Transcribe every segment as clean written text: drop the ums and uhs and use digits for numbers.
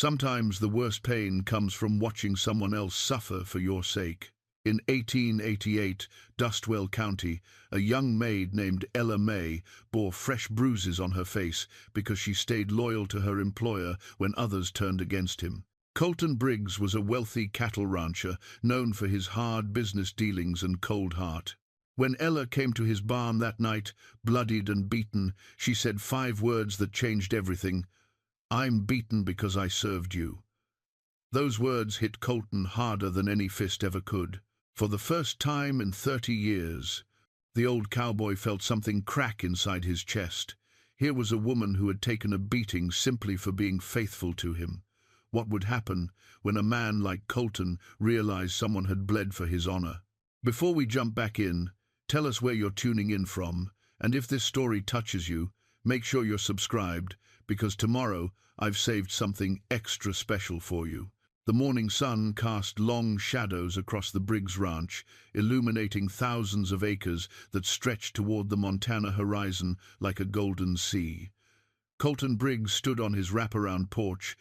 Sometimes the worst pain comes from watching someone else suffer for your sake. In 1888, Dustwell County, a young maid named Ella May bore fresh bruises on her face because she stayed loyal to her employer when others turned against him. Colton Briggs was a wealthy cattle rancher known for his hard business dealings and cold heart. When Ella came to his barn that night, bloodied and beaten, she said 5 words that changed everything. "I'm beaten because I served you." Those words hit Colton harder than any fist ever could. For the first time in 30 years, the old cowboy felt something crack inside his chest. Here was a woman who had taken a beating simply for being faithful to him. What would happen when a man like Colton realized someone had bled for his honor? Before we jump back in, tell us where you're tuning in from, and if this story touches you, make sure you're subscribed, because tomorrow I've saved something extra special for you. The morning sun cast long shadows across the Briggs Ranch, illuminating thousands of acres that stretched toward the Montana horizon like a golden sea. Colton Briggs stood on his wraparound porch,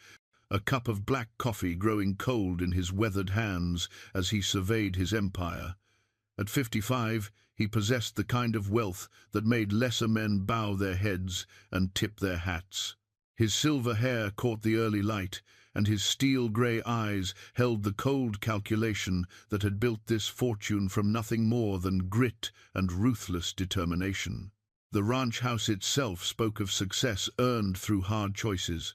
a cup of black coffee growing cold in his weathered hands as he surveyed his empire. At 55, he possessed the kind of wealth that made lesser men bow their heads and tip their hats. His silver hair caught the early light, and his steel-grey eyes held the cold calculation that had built this fortune from nothing more than grit and ruthless determination. The ranch house itself spoke of success earned through hard choices.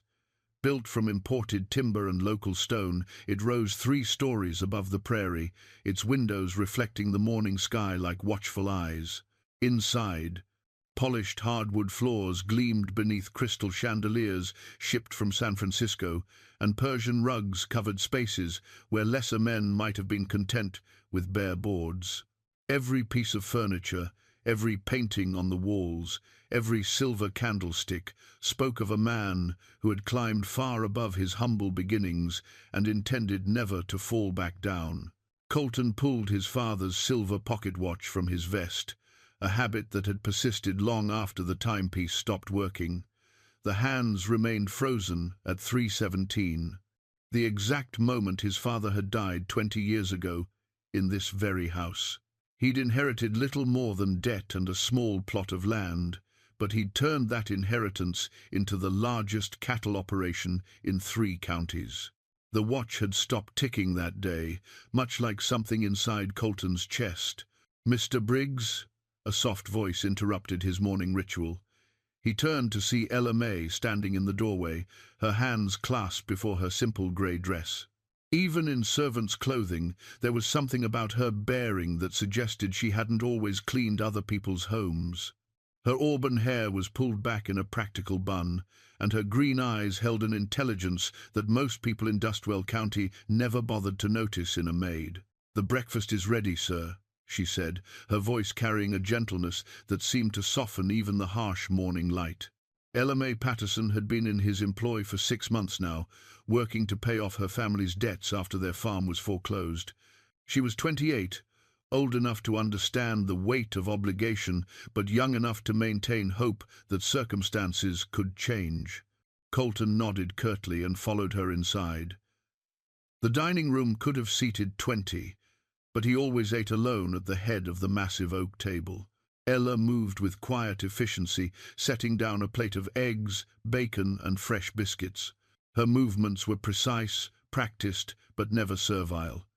Built from imported timber and local stone, it rose 3 stories above the prairie, its windows reflecting the morning sky like watchful eyes. Inside, polished hardwood floors gleamed beneath crystal chandeliers shipped from San Francisco, and Persian rugs covered spaces where lesser men might have been content with bare boards. Every piece of furniture, every painting on the walls, every silver candlestick spoke of a man who had climbed far above his humble beginnings and intended never to fall back down. Colton pulled his father's silver pocket watch from his vest, a habit that had persisted long after the timepiece stopped working. The hands remained frozen at 3:17, the exact moment his father had died 20 years ago, in this very house. He'd inherited little more than debt and a small plot of land, but he'd turned that inheritance into the largest cattle operation in 3 counties. The watch had stopped ticking that day, much like something inside Colton's chest. "Mr. Briggs?" A soft voice interrupted his morning ritual. He turned to see Ella May standing in the doorway, her hands clasped before her simple grey dress. Even in servant's clothing, there was something about her bearing that suggested she hadn't always cleaned other people's homes. Her auburn hair was pulled back in a practical bun, and her green eyes held an intelligence that most people in Dustwell County never bothered to notice in a maid. "The breakfast is ready, sir," she said, her voice carrying a gentleness that seemed to soften even the harsh morning light. Ella May Patterson had been in his employ for 6 months now, working to pay off her family's debts after their farm was foreclosed. She was 28, old enough to understand the weight of obligation, but young enough to maintain hope that circumstances could change. Colton nodded curtly and followed her inside. The dining room could have seated 20, but he always ate alone at the head of the massive oak table. Ella moved with quiet efficiency, setting down a plate of eggs, bacon, and fresh biscuits. Her movements were precise, practiced, but never servile.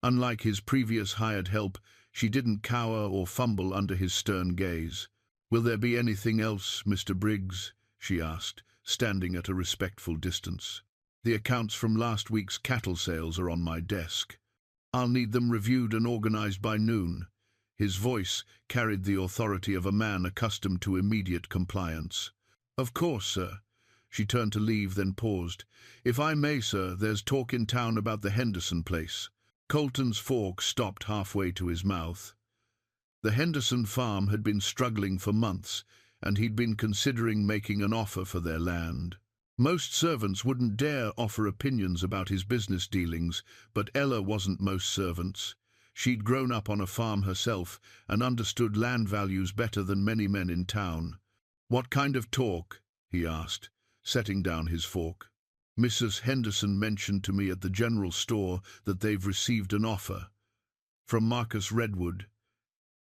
Unlike his previous hired help, she didn't cower or fumble under his stern gaze. "Will there be anything else, Mr. Briggs?" she asked, standing at a respectful distance. "The accounts from last week's cattle sales are on my desk. I'll need them reviewed and organized by noon." His voice carried the authority of a man accustomed to immediate compliance. "Of course, sir." She turned to leave, then paused. "If I may, sir, there's talk in town about the Henderson place." Colton's fork stopped halfway to his mouth. The Henderson farm had been struggling for months, and he'd been considering making an offer for their land. Most servants wouldn't dare offer opinions about his business dealings, but Ella wasn't most servants. She'd grown up on a farm herself and understood land values better than many men in town. "What kind of talk?" he asked, setting down his fork. Mrs. Henderson mentioned to me at the general store that they've received an offer from Marcus Redwood.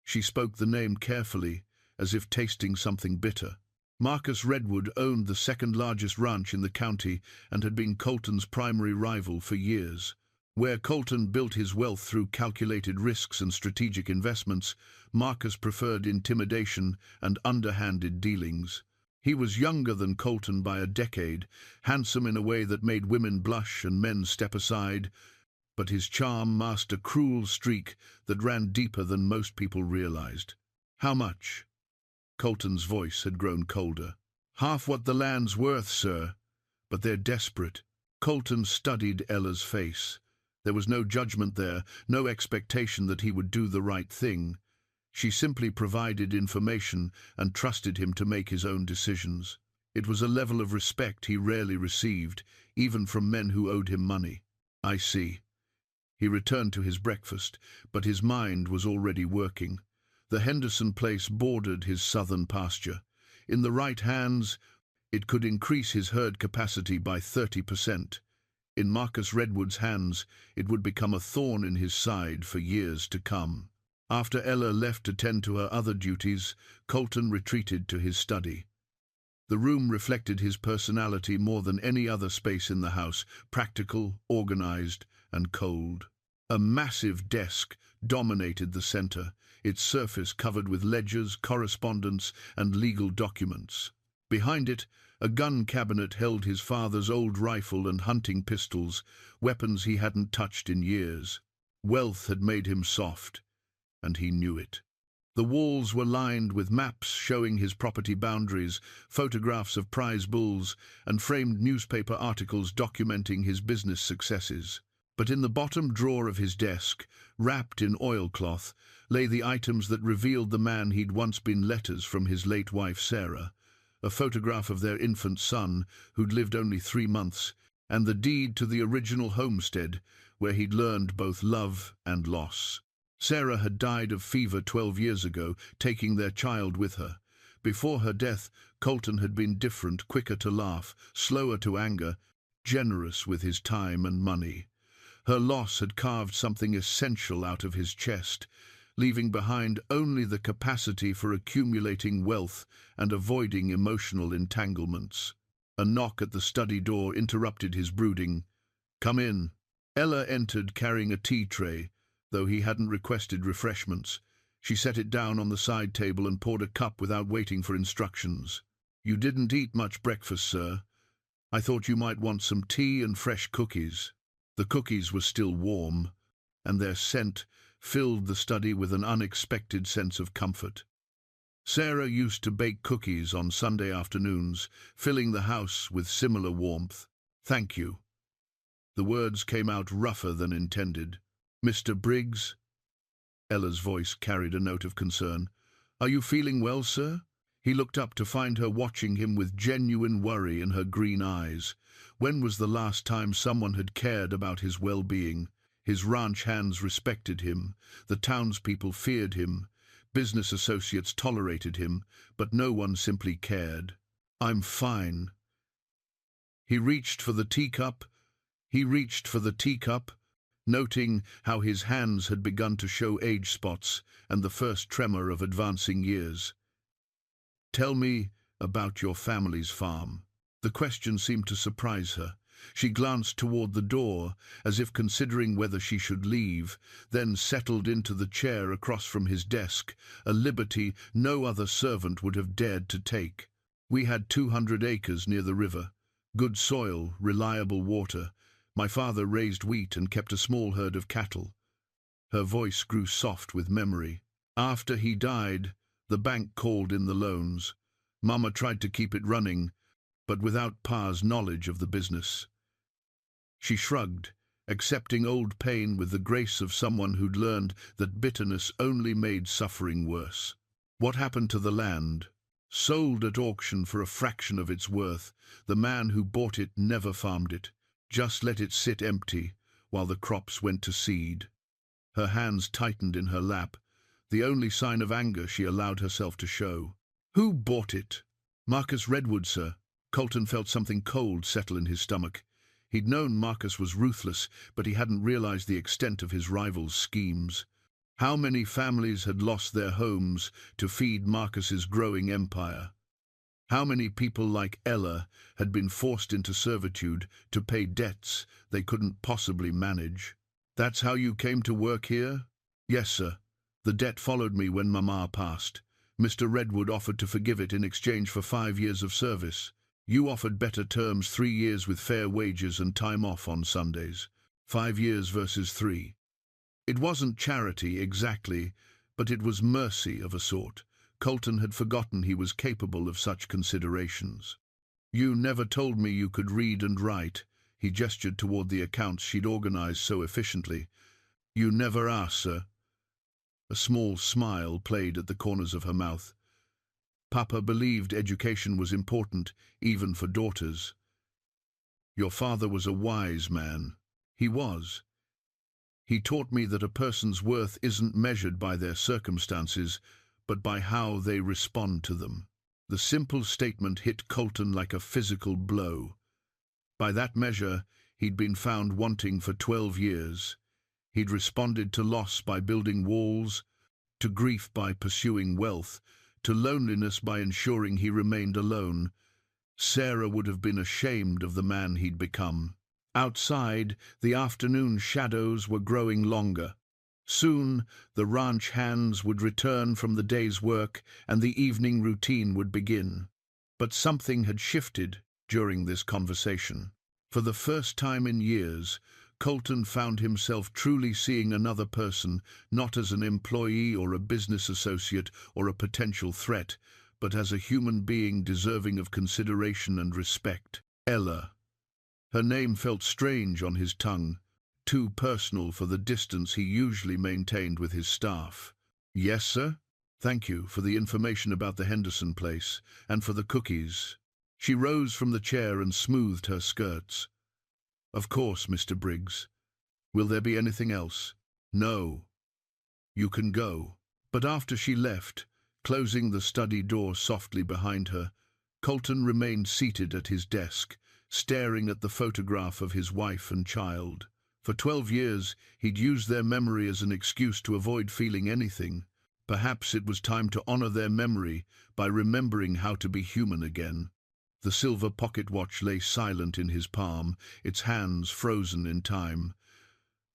She spoke the name carefully, as if tasting something bitter. Marcus Redwood owned the second-largest ranch in the county and had been Colton's primary rival for years. Where Colton built his wealth through calculated risks and strategic investments, Marcus preferred intimidation and underhanded dealings. He was younger than Colton by a decade, handsome in a way that made women blush and men step aside, but his charm masked a cruel streak that ran deeper than most people realized. "How much?" Colton's voice had grown colder. "Half what the land's worth, sir. But they're desperate." Colton studied Ella's face. There was no judgment there, no expectation that he would do the right thing. She simply provided information and trusted him to make his own decisions. It was a level of respect he rarely received, even from men who owed him money. "I see." He returned to his breakfast, but his mind was already working. The Henderson place bordered his southern pasture. In the right hands, it could increase his herd capacity by 30%. In Marcus Redwood's hands, it would become a thorn in his side for years to come. After Ella left to tend to her other duties, Colton retreated to his study. The room reflected his personality more than any other space in the house, practical, organized, and cold. A massive desk dominated the center, its surface covered with ledgers, correspondence, and legal documents. Behind it, a gun cabinet held his father's old rifle and hunting pistols, weapons he hadn't touched in years. Wealth had made him soft, and he knew it. The walls were lined with maps showing his property boundaries, photographs of prize bulls, and framed newspaper articles documenting his business successes. But in the bottom drawer of his desk, wrapped in oilcloth, lay the items that revealed the man he'd once been: letters from his late wife Sarah, a photograph of their infant son, who'd lived only 3 months, and the deed to the original homestead, where he'd learned both love and loss. Sarah had died of fever 12 years ago, taking their child with her. Before her death, Colton had been different, quicker to laugh, slower to anger, generous with his time and money. Her loss had carved something essential out of his chest, leaving behind only the capacity for accumulating wealth and avoiding emotional entanglements. A knock at the study door interrupted his brooding. "Come in." Ella entered carrying a tea tray, though he hadn't requested refreshments. She set it down on the side table and poured a cup without waiting for instructions. "You didn't eat much breakfast, sir. I thought you might want some tea and fresh cookies." The cookies were still warm, and their scent filled the study with an unexpected sense of comfort. Sarah used to bake cookies on Sunday afternoons, filling the house with similar warmth. "Thank you." The words came out rougher than intended. "Mr. Briggs?" Ella's voice carried a note of concern. "Are you feeling well, sir?" He looked up to find her watching him with genuine worry in her green eyes. When was the last time someone had cared about his well-being? His ranch hands respected him, the townspeople feared him, business associates tolerated him, but no one simply cared. "I'm fine." He reached for the teacup, noting how his hands had begun to show age spots and the first tremor of advancing years. "Tell me about your family's farm." The question seemed to surprise her. She glanced toward the door, as if considering whether she should leave, then settled into the chair across from his desk, a liberty no other servant would have dared to take. "We had 200 acres near the river. Good soil, reliable water. My father raised wheat and kept a small herd of cattle." Her voice grew soft with memory. "After he died, the bank called in the loans. Mama tried to keep it running, but without Pa's knowledge of the business." She shrugged, accepting old pain with the grace of someone who'd learned that bitterness only made suffering worse. "What happened to the land?" "Sold at auction for a fraction of its worth. The man who bought it never farmed it, just let it sit empty while the crops went to seed." Her hands tightened in her lap, the only sign of anger she allowed herself to show. "Who bought it?" "Marcus Redwood, sir." Colton felt something cold settle in his stomach. He'd known Marcus was ruthless, but he hadn't realized the extent of his rival's schemes. How many families had lost their homes to feed Marcus's growing empire? How many people like Ella had been forced into servitude to pay debts they couldn't possibly manage? "That's how you came to work here?" "Yes, sir. The debt followed me when Mama passed. Mr. Redwood offered to forgive it in exchange for 5 years of service. You offered better terms, 3 years with fair wages and time off on Sundays. 5 years versus 3. It wasn't charity exactly, but it was mercy of a sort. Colton had forgotten he was capable of such considerations. "You never told me you could read and write." He gestured toward the accounts she'd organized so efficiently. "You never asked, sir." A small smile played at the corners of her mouth. "Papa believed education was important, even for daughters. Your father was a wise man." "He was. He taught me that a person's worth isn't measured by their circumstances, but by how they respond to them." The simple statement hit Colton like a physical blow. By that measure, he'd been found wanting for 12 years. He'd responded to loss by building walls, to grief by pursuing wealth, to loneliness by ensuring he remained alone. Sarah would have been ashamed of the man he'd become. Outside, the afternoon shadows were growing longer. Soon, the ranch hands would return from the day's work and the evening routine would begin. But something had shifted during this conversation. For the first time in years, Colton found himself truly seeing another person, not as an employee or a business associate or a potential threat, but as a human being deserving of consideration and respect. Ella. Her name felt strange on his tongue, too personal for the distance he usually maintained with his staff. "Yes, sir? Thank you for the information about the Henderson place, and for the cookies." She rose from the chair and smoothed her skirts. "Of course, Mr. Briggs. Will there be anything else?" "No. You can go." But after she left, closing the study door softly behind her, Colton remained seated at his desk, staring at the photograph of his wife and child. For 12 years, he'd used their memory as an excuse to avoid feeling anything. Perhaps it was time to honor their memory by remembering how to be human again. The silver pocket watch lay silent in his palm, its hands frozen in time.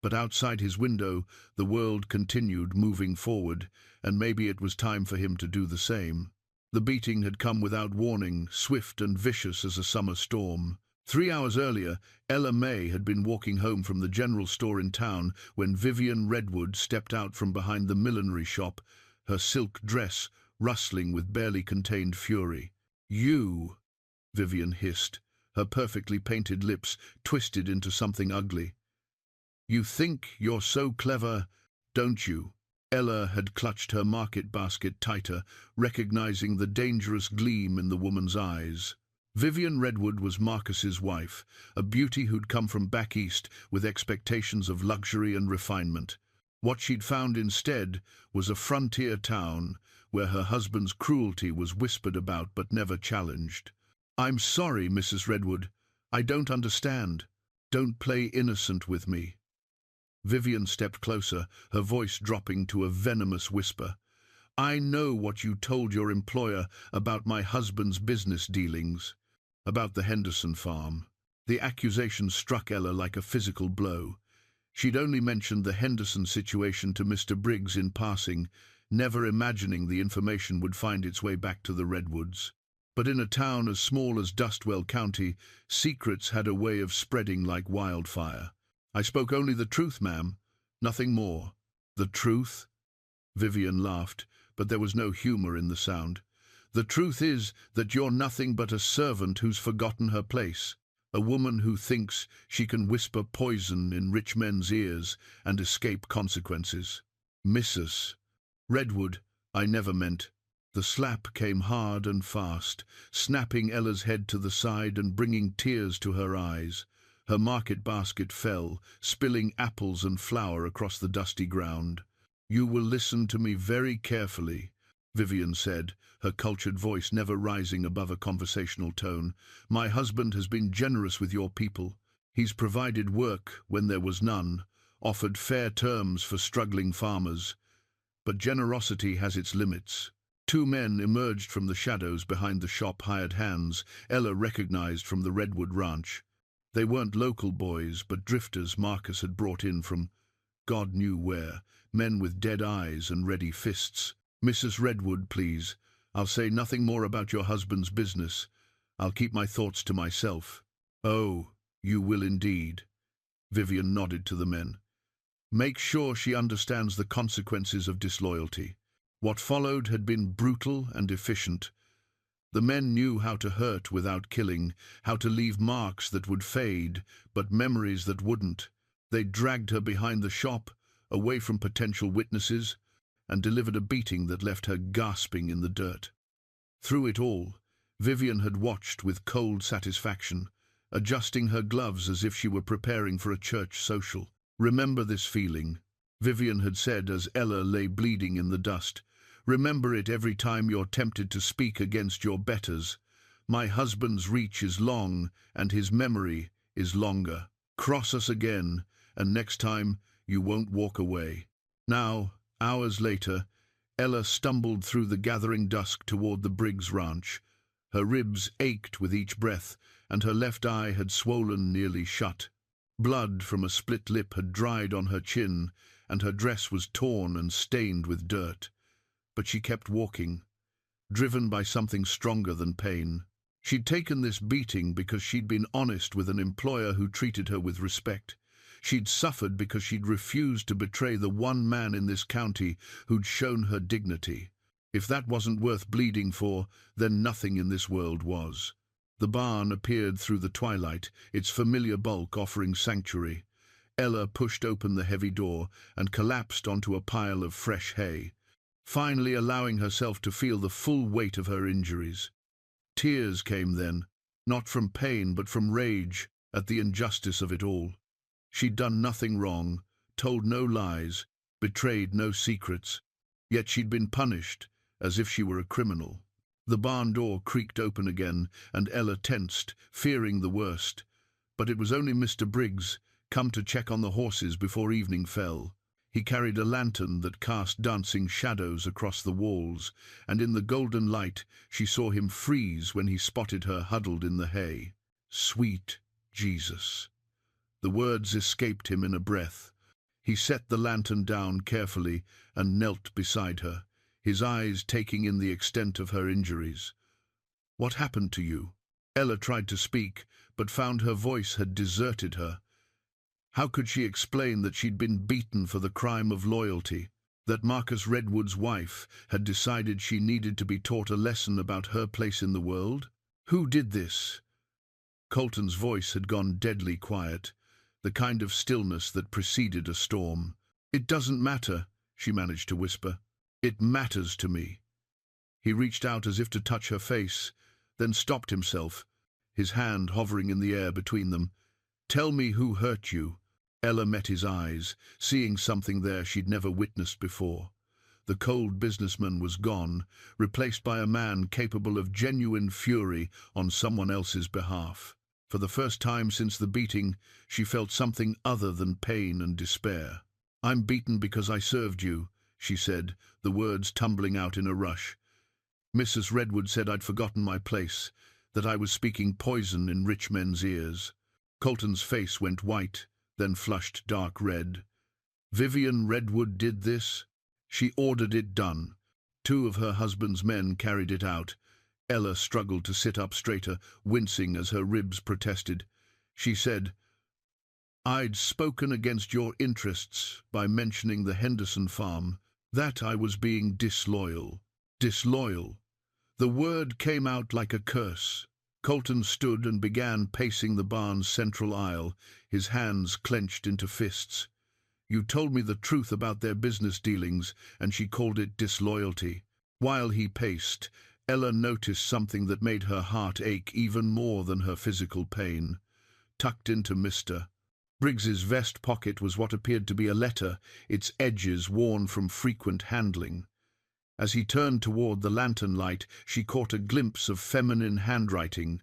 But outside his window, the world continued moving forward, and maybe it was time for him to do the same. The beating had come without warning, swift and vicious as a summer storm. 3 hours earlier, Ella May had been walking home from the general store in town when Vivian Redwood stepped out from behind the millinery shop, her silk dress rustling with barely contained fury. "You," Vivian hissed, her perfectly painted lips twisted into something ugly. "You think you're so clever, don't you?" Ella had clutched her market basket tighter, recognizing the dangerous gleam in the woman's eyes. Vivian Redwood was Marcus's wife, a beauty who'd come from back east with expectations of luxury and refinement. What she'd found instead was a frontier town where her husband's cruelty was whispered about but never challenged. "I'm sorry, Mrs. Redwood. I don't understand. Don't play innocent with me." Vivian stepped closer, her voice dropping to a venomous whisper. "I know what you told your employer about my husband's business dealings, about the Henderson farm." The accusation struck Ella like a physical blow. She'd only mentioned the Henderson situation to Mr. Briggs in passing, never imagining the information would find its way back to the Redwoods. But in a town as small as Dustwell County, secrets had a way of spreading like wildfire. "I spoke only the truth, ma'am. Nothing more." "The truth?" Vivian laughed, but there was no humor in the sound. "The truth is that you're nothing but a servant who's forgotten her place, a woman who thinks she can whisper poison in rich men's ears and escape consequences." "Mrs. Redwood, I never meant." The slap came hard and fast, snapping Ella's head to the side and bringing tears to her eyes. Her market basket fell, spilling apples and flour across the dusty ground. "You will listen to me very carefully," Vivian said, her cultured voice never rising above a conversational tone. "My husband has been generous with your people. He's provided work when there was none, offered fair terms for struggling farmers. But generosity has its limits. Two men emerged from the shadows behind the shop hired hands Ella recognized from the Redwood Ranch. They weren't local boys, but drifters Marcus had brought in from God knew where, men with dead eyes and ready fists. "Mrs. Redwood, please. I'll say nothing more about your husband's business. I'll keep my thoughts to myself." "Oh, you will indeed." Vivian nodded to the men. "Make sure she understands the consequences of disloyalty." What followed had been brutal and efficient. The men knew how to hurt without killing, how to leave marks that would fade, but memories that wouldn't. They dragged her behind the shop, away from potential witnesses, and delivered a beating that left her gasping in the dirt. Through it all, Vivian had watched with cold satisfaction, adjusting her gloves as if she were preparing for a church social. "Remember this feeling," Vivian had said as Ella lay bleeding in the dust. "Remember it every time you're tempted to speak against your betters. My husband's reach is long, and his memory is longer. Cross us again, and next time you won't walk away." Now, hours later, Ella stumbled through the gathering dusk toward the Briggs Ranch. Her ribs ached with each breath, and her left eye had swollen nearly shut. Blood from a split lip had dried on her chin, and her dress was torn and stained with dirt. But she kept walking, driven by something stronger than pain. She'd taken this beating because she'd been honest with an employer who treated her with respect. She'd suffered because she'd refused to betray the one man in this county who'd shown her dignity. If that wasn't worth bleeding for, then nothing in this world was. The barn appeared through the twilight, its familiar bulk offering sanctuary. Ella pushed open the heavy door and collapsed onto a pile of fresh hay, finally allowing herself to feel the full weight of her injuries. Tears came then, not from pain but from rage at the injustice of it all. She'd done nothing wrong, told no lies, betrayed no secrets, yet she'd been punished as if she were a criminal. The barn door creaked open again, and Ella tensed, fearing the worst. But it was only Mr. Briggs, come to check on the horses before evening fell. He carried a lantern that cast dancing shadows across the walls, and in the golden light she saw him freeze when he spotted her huddled in the hay. "Sweet Jesus." The words escaped him in a breath. He set the lantern down carefully and knelt beside her, his eyes taking in the extent of her injuries. "What happened to you?" Ella tried to speak, but found her voice had deserted her. How could she explain that she'd been beaten for the crime of loyalty, that Marcus Redwood's wife had decided she needed to be taught a lesson about her place in the world? "Who did this?" Colton's voice had gone deadly quiet, the kind of stillness that preceded a storm. "It doesn't matter," she managed to whisper. "It matters to me." He reached out as if to touch her face, then stopped himself, his hand hovering in the air between them. "Tell me who hurt you." Ella met his eyes, seeing something there she'd never witnessed before. The cold businessman was gone, replaced by a man capable of genuine fury on someone else's behalf. For the first time since the beating, she felt something other than pain and despair. "I'm beaten because I served you," she said, the words tumbling out in a rush. "Mrs. Redwood said I'd forgotten my place, that I was speaking poison in rich men's ears." Colton's face went white, then flushed dark red. "Vivian Redwood did this? She ordered it done. Two of her husband's men carried it out." Ella struggled to sit up straighter, wincing as her ribs protested. She said, "I'd spoken against your interests by mentioning the Henderson farm, that I was being disloyal." Disloyal. The word came out like a curse. Colton stood and began pacing the barn's central aisle, his hands clenched into fists. "You told me the truth about their business dealings, and she called it disloyalty." While he paced, Ella noticed something that made her heart ache even more than her physical pain. Tucked into Mr. Briggs's vest pocket was what appeared to be a letter, its edges worn from frequent handling. As he turned toward the lantern light, she caught a glimpse of feminine handwriting.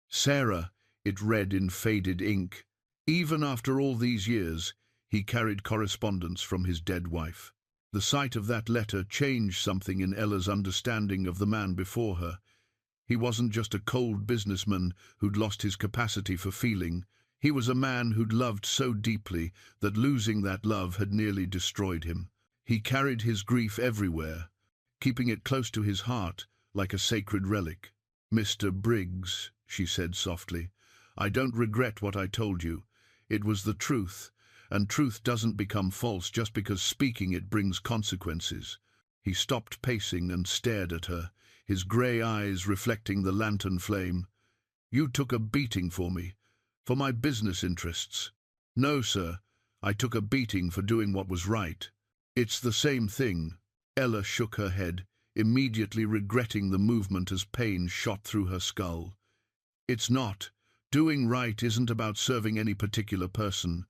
"Sarah," it read in faded ink. Even after all these years, he carried correspondence from his dead wife. The sight of that letter changed something in Ella's understanding of the man before her. He wasn't just a cold businessman who'd lost his capacity for feeling. He was a man who'd loved so deeply that losing that love had nearly destroyed him. He carried his grief everywhere, keeping it close to his heart like a sacred relic. "Mr. Briggs," she said softly, "I don't regret what I told you. It was the truth, and truth doesn't become false just because speaking it brings consequences." He stopped pacing and stared at her, his grey eyes reflecting the lantern flame. "You took a beating for me, for my business interests." "No, sir, I took a beating for doing what was right." "It's the same thing." Ella shook her head, immediately regretting the movement as pain shot through her skull. "It's not. Doing right isn't about serving any particular person.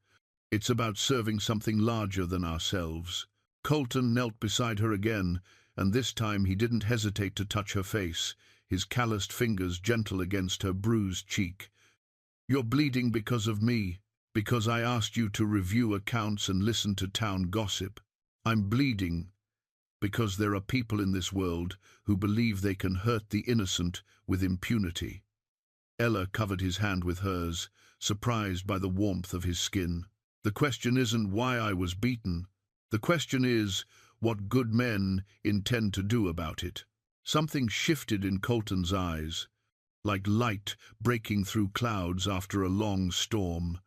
It's about serving something larger than ourselves." Colton knelt beside her again, and this time he didn't hesitate to touch her face, his calloused fingers gentle against her bruised cheek. "You're bleeding because of me, because I asked you to review accounts and listen to town gossip. I'm bleeding because there are people in this world who believe they can hurt the innocent with impunity." Ella covered his hand with hers, surprised by the warmth of his skin. "The question isn't why I was beaten. The question is what good men intend to do about it." Something shifted in Colton's eyes, like light breaking through clouds after a long storm.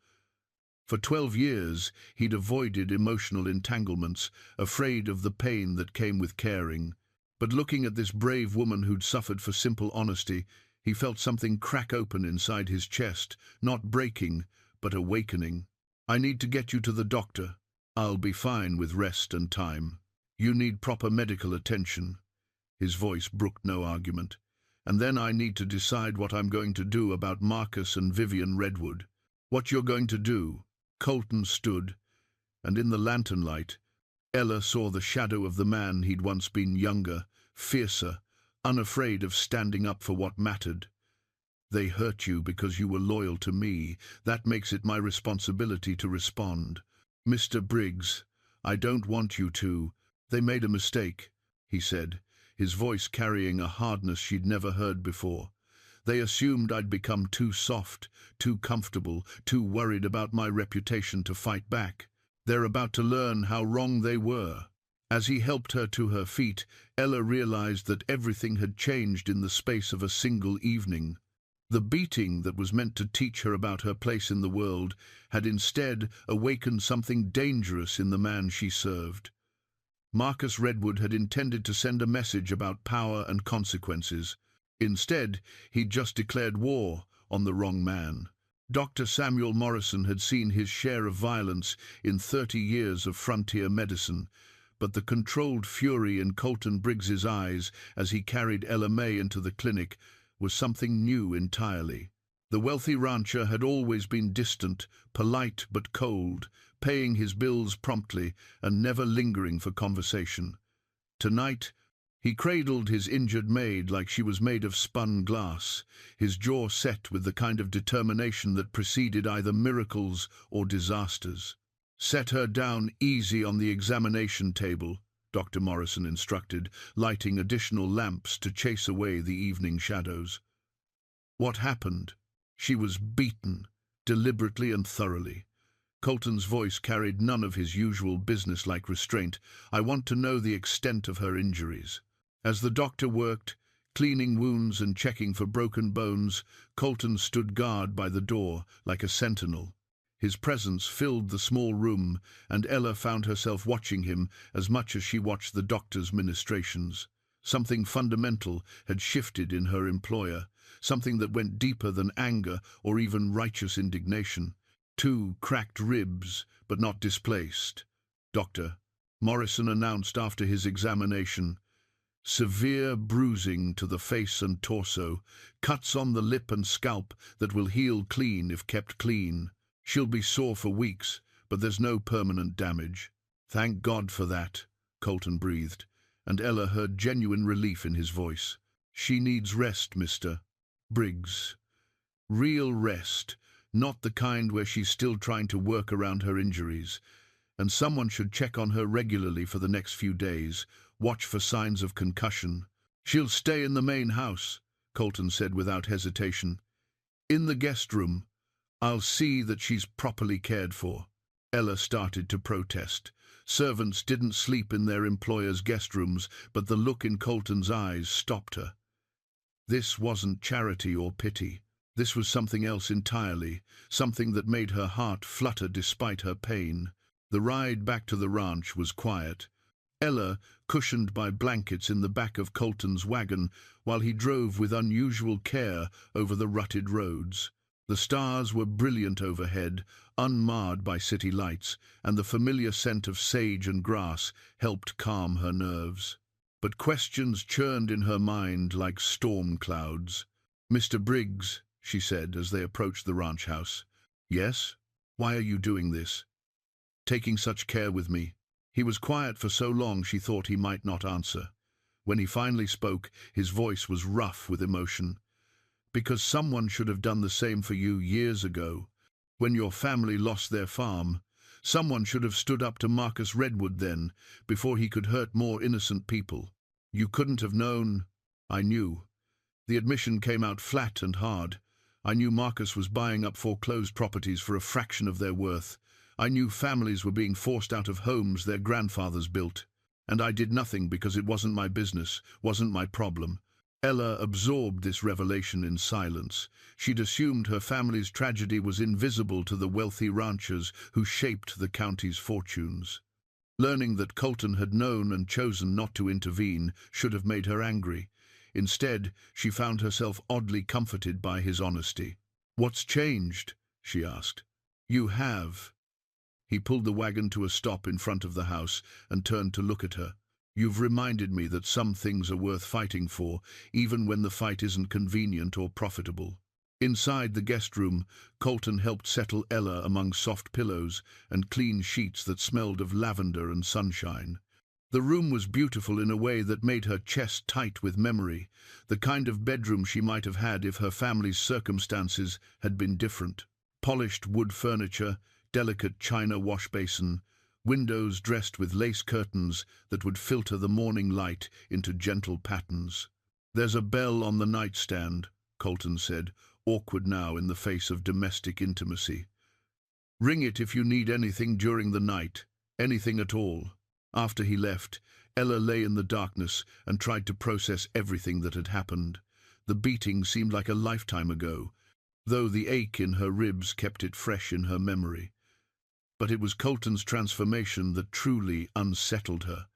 For 12 years, he'd avoided emotional entanglements, afraid of the pain that came with caring. But looking at this brave woman who'd suffered for simple honesty, he felt something crack open inside his chest, not breaking, but awakening. "I need to get you to the doctor. I'll be fine with rest and time. You need proper medical attention." His voice brooked no argument. "And then I need to decide what I'm going to do about Marcus and Vivian Redwood." "What you're going to do?" Colton stood, and in the lantern light, Ella saw the shadow of the man he'd once been, younger, fiercer, unafraid of standing up for what mattered. "They hurt you because you were loyal to me. That makes it my responsibility to respond. Mr. Briggs, I don't want you to." "They made a mistake," he said, his voice carrying a hardness she'd never heard before. "They assumed I'd become too soft, too comfortable, too worried about my reputation to fight back. They're about to learn how wrong they were." As he helped her to her feet, Ella realized that everything had changed in the space of a single evening. The beating that was meant to teach her about her place in the world had instead awakened something dangerous in the man she served. Marcus Redwood had intended to send a message about power and consequences. Instead, he'd just declared war on the wrong man. Dr. Samuel Morrison had seen his share of violence in 30 years of frontier medicine, but the controlled fury in Colton Briggs's eyes as he carried Ella May into the clinic was something new entirely. The wealthy rancher had always been distant, polite but cold, paying his bills promptly and never lingering for conversation. Tonight, he cradled his injured maid like she was made of spun glass, his jaw set with the kind of determination that preceded either miracles or disasters. "Set her down easy on the examination table," Dr. Morrison instructed, lighting additional lamps to chase away the evening shadows. "What happened?" "She was beaten, deliberately and thoroughly." Colton's voice carried none of his usual business-like restraint. "I want to know the extent of her injuries." As the doctor worked, cleaning wounds and checking for broken bones, Colton stood guard by the door like a sentinel. His presence filled the small room, and Ella found herself watching him as much as she watched the doctor's ministrations. Something fundamental had shifted in her employer, something that went deeper than anger or even righteous indignation. 2 cracked ribs, but not displaced. "Doctor," Morrison announced after his examination. "Severe bruising to the face and torso, cuts on the lip and scalp that will heal clean if kept clean. She'll be sore for weeks, but there's no permanent damage." "Thank God for that," Colton breathed, and Ella heard genuine relief in his voice. "She needs rest, Mr. Briggs. Real rest, not the kind where she's still trying to work around her injuries. And someone should check on her regularly for the next few days, watch for signs of concussion. She'll stay in the main house, Colton said without hesitation. In the guest room. I'll see that she's properly cared for. Ella started to protest. Servants didn't sleep in their employers' guest rooms, but the look in Colton's eyes stopped her. This wasn't charity or pity. This was something else entirely, something that made her heart flutter despite her pain. The ride back to the ranch was quiet. Ella cushioned by blankets in the back of Colton's wagon while he drove with unusual care over the rutted roads. The stars were brilliant overhead, unmarred by city lights, and the familiar scent of sage and grass helped calm her nerves. But questions churned in her mind like storm clouds. "Mr. Briggs," she said as they approached the ranch house. "Yes? Why are you doing this? Taking such care with me?" He was quiet for so long she thought he might not answer. When he finally spoke, his voice was rough with emotion. "Because someone should have done the same for you years ago. When your family lost their farm, someone should have stood up to Marcus Redwood then, before he could hurt more innocent people. You couldn't have known." "I knew. The admission came out flat and hard. I knew Marcus was buying up foreclosed properties for a fraction of their worth. I knew families were being forced out of homes their grandfathers built. And I did nothing because it wasn't my business, wasn't my problem." Ella absorbed this revelation in silence. She'd assumed her family's tragedy was invisible to the wealthy ranchers who shaped the county's fortunes. Learning that Colton had known and chosen not to intervene should have made her angry. Instead, she found herself oddly comforted by his honesty. "What's changed?" she asked. "You have." He pulled the wagon to a stop in front of the house and turned to look at her. "You've reminded me that some things are worth fighting for, even when the fight isn't convenient or profitable." Inside the guest room, Colton helped settle Ella among soft pillows and clean sheets that smelled of lavender and sunshine. The room was beautiful in a way that made her chest tight with memory, the kind of bedroom she might have had if her family's circumstances had been different. Polished wood furniture, delicate china wash basin, windows dressed with lace curtains that would filter the morning light into gentle patterns. "There's a bell on the nightstand," Colton said, awkward now in the face of domestic intimacy. "Ring it if you need anything during the night, anything at all." After he left, Ella lay in the darkness and tried to process everything that had happened. The beating seemed like a lifetime ago, though the ache in her ribs kept it fresh in her memory. But it was Colton's transformation that truly unsettled her.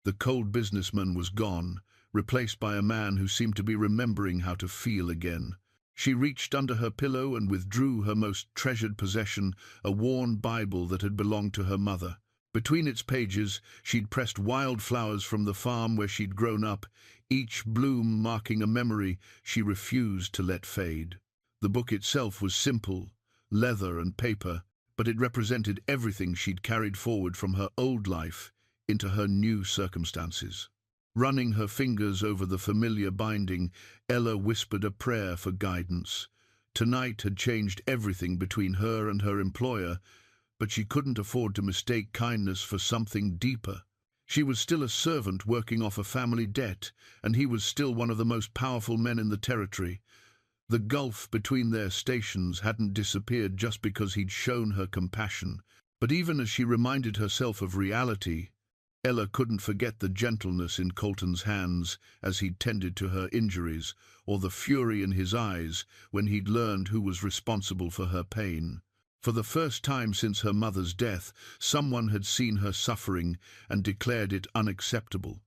The cold businessman was gone, replaced by a man who seemed to be remembering how to feel again. She reached under her pillow and withdrew her most treasured possession, a worn Bible that had belonged to her mother. Between its pages, she'd pressed wildflowers from the farm where she'd grown up, each bloom marking a memory she refused to let fade. The book itself was simple, leather and paper, but it represented everything she'd carried forward from her old life into her new circumstances. Running her fingers over the familiar binding, Ella whispered a prayer for guidance. Tonight had changed everything between her and her employer, but she couldn't afford to mistake kindness for something deeper. She was still a servant working off a family debt, and he was still one of the most powerful men in the territory. The gulf between their stations hadn't disappeared just because he'd shown her compassion. But even as she reminded herself of reality, Ella couldn't forget the gentleness in Colton's hands as he'd tended to her injuries, or the fury in his eyes when he'd learned who was responsible for her pain. For the first time since her mother's death, someone had seen her suffering and declared it unacceptable.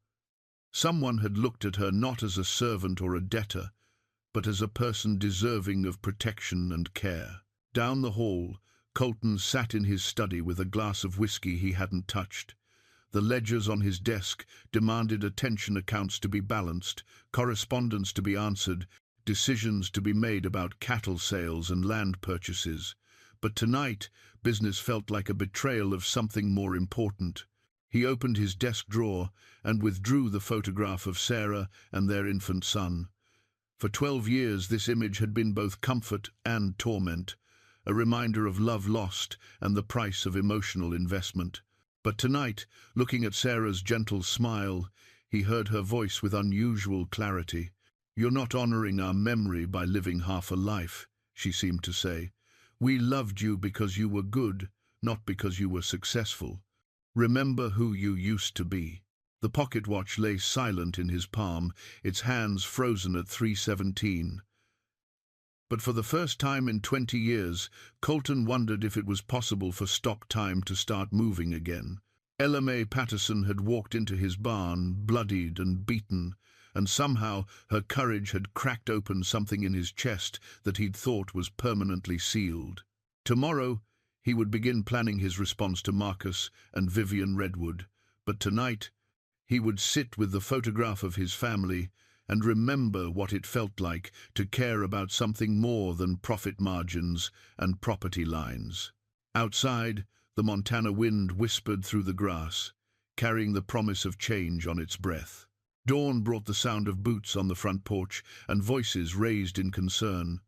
Someone had looked at her not as a servant or a debtor, but as a person deserving of protection and care. Down the hall, Colton sat in his study with a glass of whiskey he hadn't touched. The ledgers on his desk demanded attention, accounts to be balanced, correspondence to be answered, decisions to be made about cattle sales and land purchases. But tonight, business felt like a betrayal of something more important. He opened his desk drawer and withdrew the photograph of Sarah and their infant son. For 12 years, this image had been both comfort and torment, a reminder of love lost and the price of emotional investment. But tonight, looking at Sarah's gentle smile, he heard her voice with unusual clarity. "You're not honoring our memory by living half a life," she seemed to say. "We loved you because you were good, not because you were successful. Remember who you used to be." The pocket watch lay silent in his palm, its hands frozen at 3:17. But for the first time in 20 years, Colton wondered if it was possible for stop time to start moving again. Ella May Patterson had walked into his barn, bloodied and beaten, and somehow her courage had cracked open something in his chest that he'd thought was permanently sealed. Tomorrow, he would begin planning his response to Marcus and Vivian Redwood, but tonight, he would sit with the photograph of his family and remember what it felt like to care about something more than profit margins and property lines. Outside, the Montana wind whispered through the grass, carrying the promise of change on its breath. Dawn brought the sound of boots on the front porch and voices raised in concern.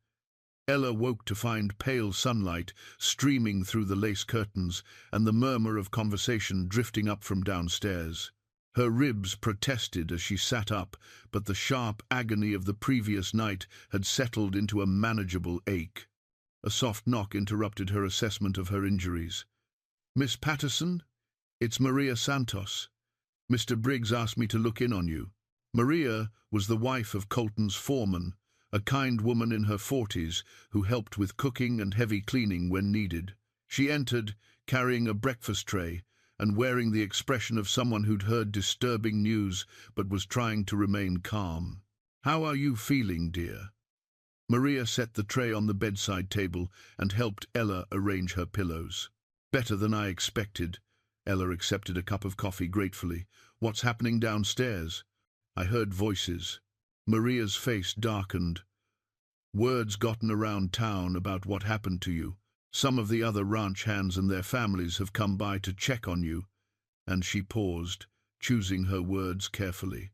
Ella woke to find pale sunlight streaming through the lace curtains and the murmur of conversation drifting up from downstairs. Her ribs protested as she sat up, but the sharp agony of the previous night had settled into a manageable ache. A soft knock interrupted her assessment of her injuries. "Miss Patterson? It's Maria Santos. Mr. Briggs asked me to look in on you." Maria was the wife of Colton's foreman, a kind woman in her 40s who helped with cooking and heavy cleaning when needed. She entered, carrying a breakfast tray, and wearing the expression of someone who'd heard disturbing news but was trying to remain calm. "How are you feeling, dear?" Maria set the tray on the bedside table and helped Ella arrange her pillows. "Better than I expected." Ella accepted a cup of coffee gratefully. "What's happening downstairs?" "I heard voices." Maria's face darkened. "Word's gotten around town about what happened to you. Some of the other ranch hands and their families have come by to check on you." And she paused, choosing her words carefully.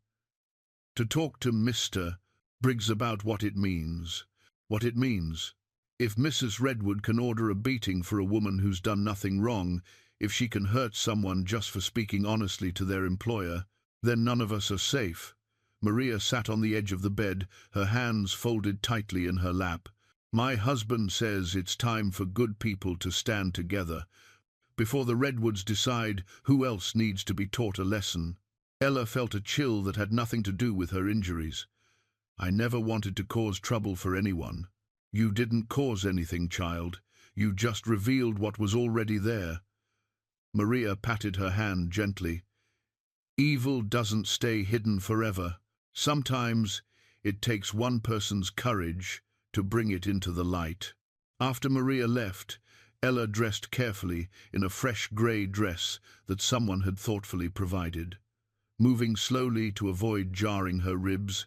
"To talk to Mr. Briggs about what it means." "What it means? If Mrs. Redwood can order a beating for a woman who's done nothing wrong, if she can hurt someone just for speaking honestly to their employer, then none of us are safe." Maria sat on the edge of the bed, her hands folded tightly in her lap. "My husband says it's time for good people to stand together, before the Redwoods decide who else needs to be taught a lesson." Ella felt a chill that had nothing to do with her injuries. "I never wanted to cause trouble for anyone." "You didn't cause anything, child. You just revealed what was already there." Maria patted her hand gently. "Evil doesn't stay hidden forever. Sometimes it takes one person's courage to bring it into the light." After Maria left, Ella dressed carefully in a fresh grey dress that someone had thoughtfully provided. Moving slowly to avoid jarring her ribs,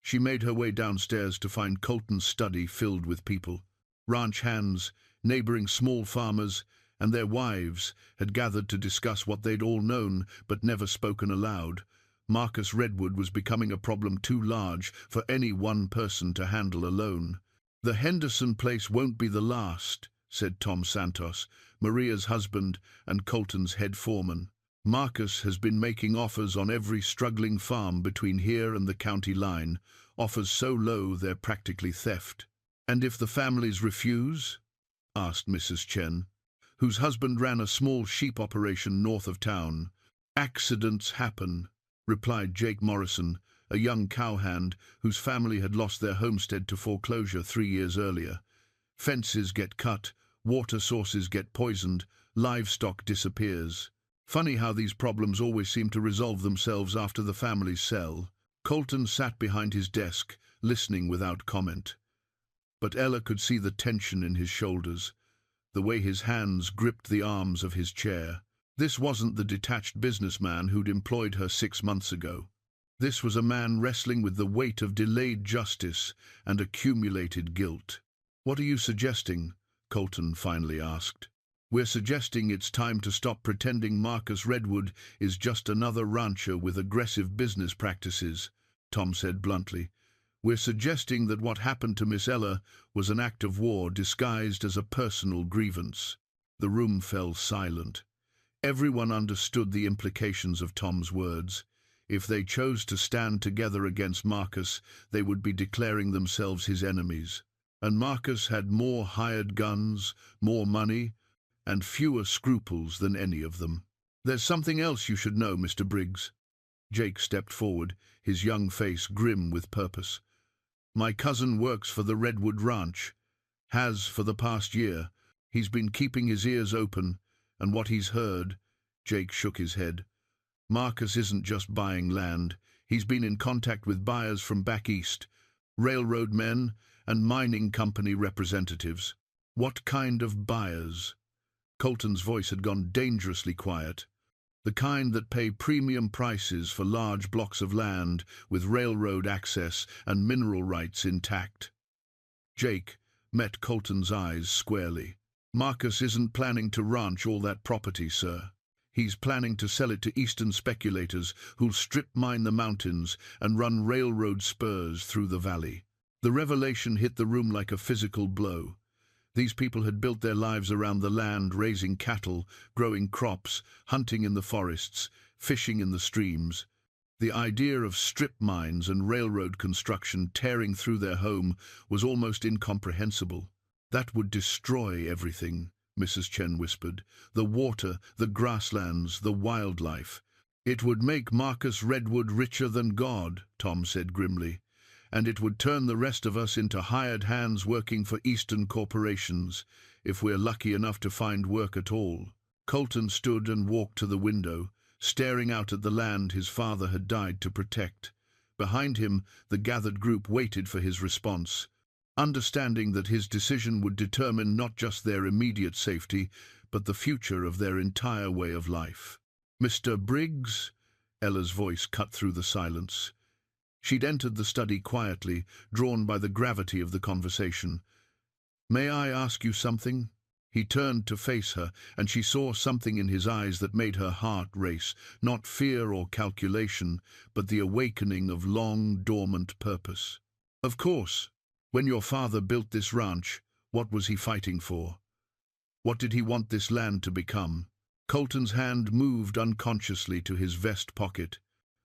she made her way downstairs to find Colton's study filled with people. Ranch hands, neighbouring small farmers, and their wives had gathered to discuss what they'd all known but never spoken aloud. Marcus Redwood was becoming a problem too large for any one person to handle alone. "The Henderson place won't be the last," said Tom Santos, Maria's husband and Colton's head foreman. "Marcus has been making offers on every struggling farm between here and the county line, offers so low they're practically theft." "And if the families refuse?" asked Mrs. Chen, whose husband ran a small sheep operation north of town. "Accidents happen," replied Jake Morrison, a young cowhand whose family had lost their homestead to foreclosure 3 years earlier. "Fences get cut, water sources get poisoned, livestock disappears. Funny how these problems always seem to resolve themselves after the families sell." Colton sat behind his desk, listening without comment. But Ella could see the tension in his shoulders, the way his hands gripped the arms of his chair. This wasn't the detached businessman who'd employed her 6 months ago. This was a man wrestling with the weight of delayed justice and accumulated guilt. "What are you suggesting?" Colton finally asked. "We're suggesting it's time to stop pretending Marcus Redwood is just another rancher with aggressive business practices," Tom said bluntly. We're suggesting that what happened to Miss Ella was an act of war disguised as a personal grievance." The room fell silent. Everyone understood the implications of Tom's words. If they chose to stand together against Marcus, they would be declaring themselves his enemies. And Marcus had more hired guns, more money, and fewer scruples than any of them. "There's something else you should know, Mr. Briggs." Jake stepped forward, his young face grim with purpose. "My cousin works for the Redwood Ranch. Has for the past year. He's been keeping his ears open, and what he's heard—" Jake shook his head. "Marcus isn't just buying land. He's been in contact with buyers from back east, railroad men and mining company representatives." "What kind of buyers?" Colton's voice had gone dangerously quiet. "The kind that pay premium prices for large blocks of land with railroad access and mineral rights intact." Jake met Colton's eyes squarely. "Marcus isn't planning to ranch all that property, sir. He's planning to sell it to eastern speculators who'll strip mine the mountains and run railroad spurs through the valley." The revelation hit the room like a physical blow. These people had built their lives around the land, raising cattle, growing crops, hunting in the forests, fishing in the streams. The idea of strip mines and railroad construction tearing through their home was almost incomprehensible. "That would destroy everything," Mrs. Chen whispered. "The water, the grasslands, the wildlife." "It would make Marcus Redwood richer than God," Tom said grimly. "And it would turn the rest of us into hired hands working for Eastern corporations, if we're lucky enough to find work at all." Colton stood and walked to the window, staring out at the land his father had died to protect. Behind him, the gathered group waited for his response, understanding that his decision would determine not just their immediate safety, but the future of their entire way of life. "Mr. Briggs?" Ella's voice cut through the silence. She'd entered the study quietly, drawn by the gravity of the conversation. "May I ask you something?" He turned to face her, and she saw something in his eyes that made her heart race, not fear or calculation, but the awakening of long, dormant purpose. "Of course. When your father built this ranch, what was he fighting for? What did he want this land to become?" Colton's hand moved unconsciously to his vest pocket,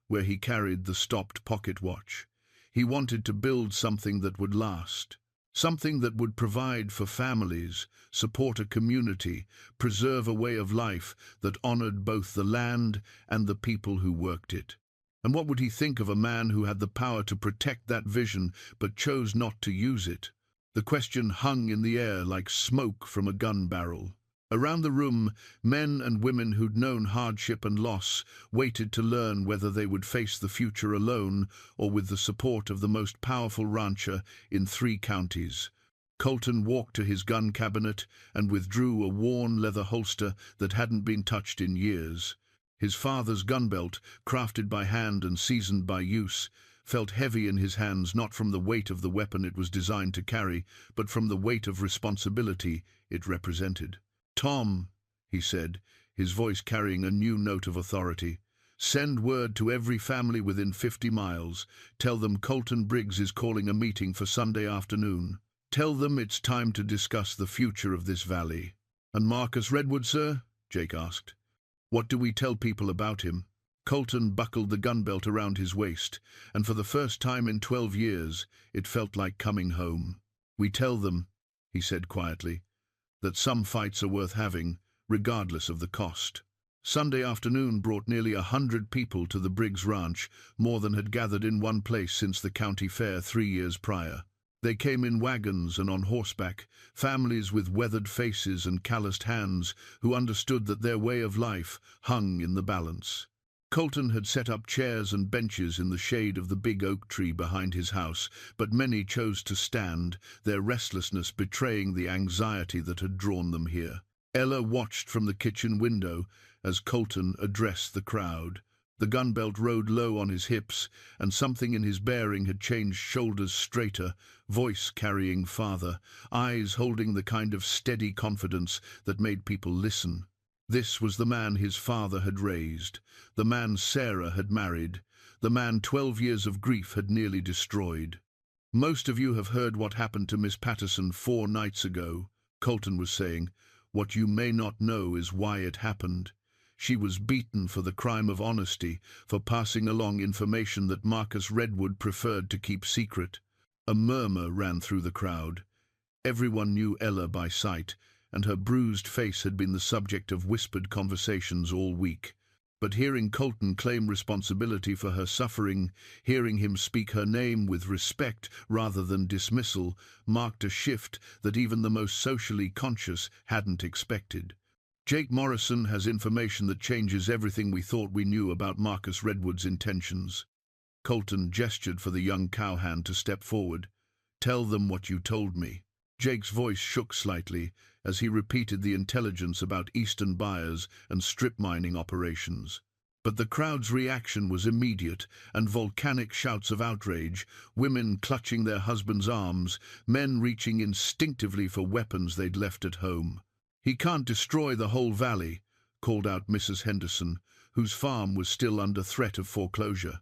where he carried the stopped pocket watch. He wanted to build something that would last, something that would provide for families, support a community, preserve a way of life that honored both the land and the people who worked it. And what would he think of a man who had the power to protect that vision but chose not to use it? The question hung in the air like smoke from a gun barrel. Around the room, men and women who'd known hardship and loss waited to learn whether they would face the future alone or with the support of the most powerful rancher in 3 counties. Colton walked to his gun cabinet and withdrew a worn leather holster that hadn't been touched in years. His father's gun belt, crafted by hand and seasoned by use, felt heavy in his hands, not from the weight of the weapon it was designed to carry, but from the weight of responsibility it represented. "Tom," he said, his voice carrying a new note of authority, "send word to every family within 50 miles. Tell them Colton Briggs is calling a meeting for Sunday afternoon. Tell them it's time to discuss the future of this valley." "And Marcus Redwood, sir?" Jake asked. "What do we tell people about him?" Colton buckled the gun belt around his waist, and for the first time in 12 years, it felt like coming home. "We tell them," he said quietly, "that some fights are worth having, regardless of the cost." Sunday afternoon brought nearly 100 people to the Briggs Ranch, more than had gathered in one place since the county fair 3 years prior. They came in wagons and on horseback, families with weathered faces and calloused hands who understood that their way of life hung in the balance. Colton had set up chairs and benches in the shade of the big oak tree behind his house, but many chose to stand, their restlessness betraying the anxiety that had drawn them here. Ella watched from the kitchen window as Colton addressed the crowd. The gun belt rode low on his hips, and something in his bearing had changed: shoulders straighter, voice carrying farther, eyes holding the kind of steady confidence that made people listen. This was the man his father had raised, the man Sarah had married, the man 12 years of grief had nearly destroyed. Most of you have heard what happened to Miss Patterson 4 nights ago, Colton was saying. What you may not know is why it happened. She was beaten for the crime of honesty, for passing along information that Marcus Redwood preferred to keep secret. A murmur ran through the crowd. Everyone knew Ella by sight, and her bruised face had been the subject of whispered conversations all week. But hearing Colton claim responsibility for her suffering, hearing him speak her name with respect rather than dismissal, marked a shift that even the most socially conscious hadn't expected. Jake Morrison has information that changes everything we thought we knew about Marcus Redwood's intentions. Colton gestured for the young cowhand to step forward. Tell them what you told me. Jake's voice shook slightly as he repeated the intelligence about Eastern buyers and strip mining operations. But the crowd's reaction was immediate, and volcanic shouts of outrage, women clutching their husbands' arms, men reaching instinctively for weapons they'd left at home. He can't destroy the whole valley, called out Mrs. Henderson, whose farm was still under threat of foreclosure.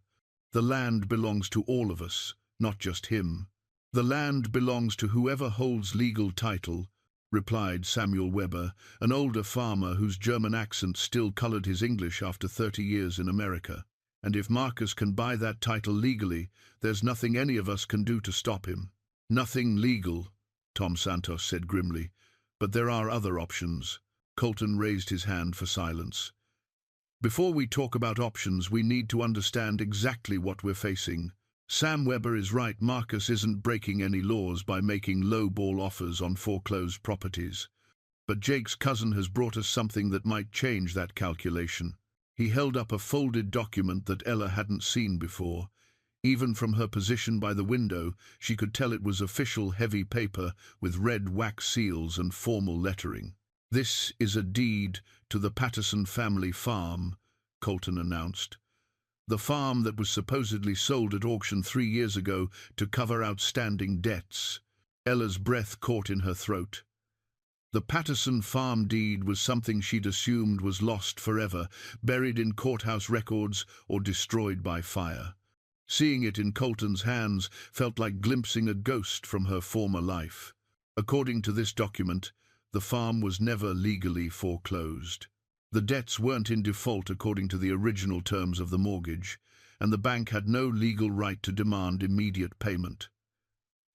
The land belongs to all of us, not just him. The land belongs to whoever holds legal title, replied Samuel Weber, an older farmer whose German accent still colored his English after 30 years in America. And if Marcus can buy that title legally, there's nothing any of us can do to stop him. Nothing legal, Tom Santos said grimly, but there are other options. Colton raised his hand for silence. Before we talk about options, we need to understand exactly what we're facing. Sam Weber is right. Marcus isn't breaking any laws by making low-ball offers on foreclosed properties. But Jake's cousin has brought us something that might change that calculation. He held up a folded document that Ella hadn't seen before. Even from her position by the window, she could tell it was official heavy paper with red wax seals and formal lettering. This is a deed to the Patterson family farm, Colton announced. The farm that was supposedly sold at auction 3 years ago to cover outstanding debts. Ella's breath caught in her throat. The Patterson farm deed was something she'd assumed was lost forever, buried in courthouse records or destroyed by fire. Seeing it in Colton's hands felt like glimpsing a ghost from her former life. According to this document, the farm was never legally foreclosed. The debts weren't in default according to the original terms of the mortgage, and the bank had no legal right to demand immediate payment.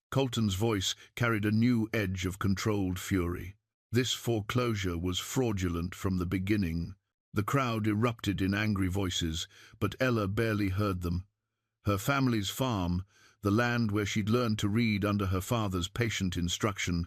Colton's voice carried a new edge of controlled fury. This foreclosure was fraudulent from the beginning. The crowd erupted in angry voices, but Ella barely heard them. Her family's farm, the land where she'd learned to read under her father's patient instruction,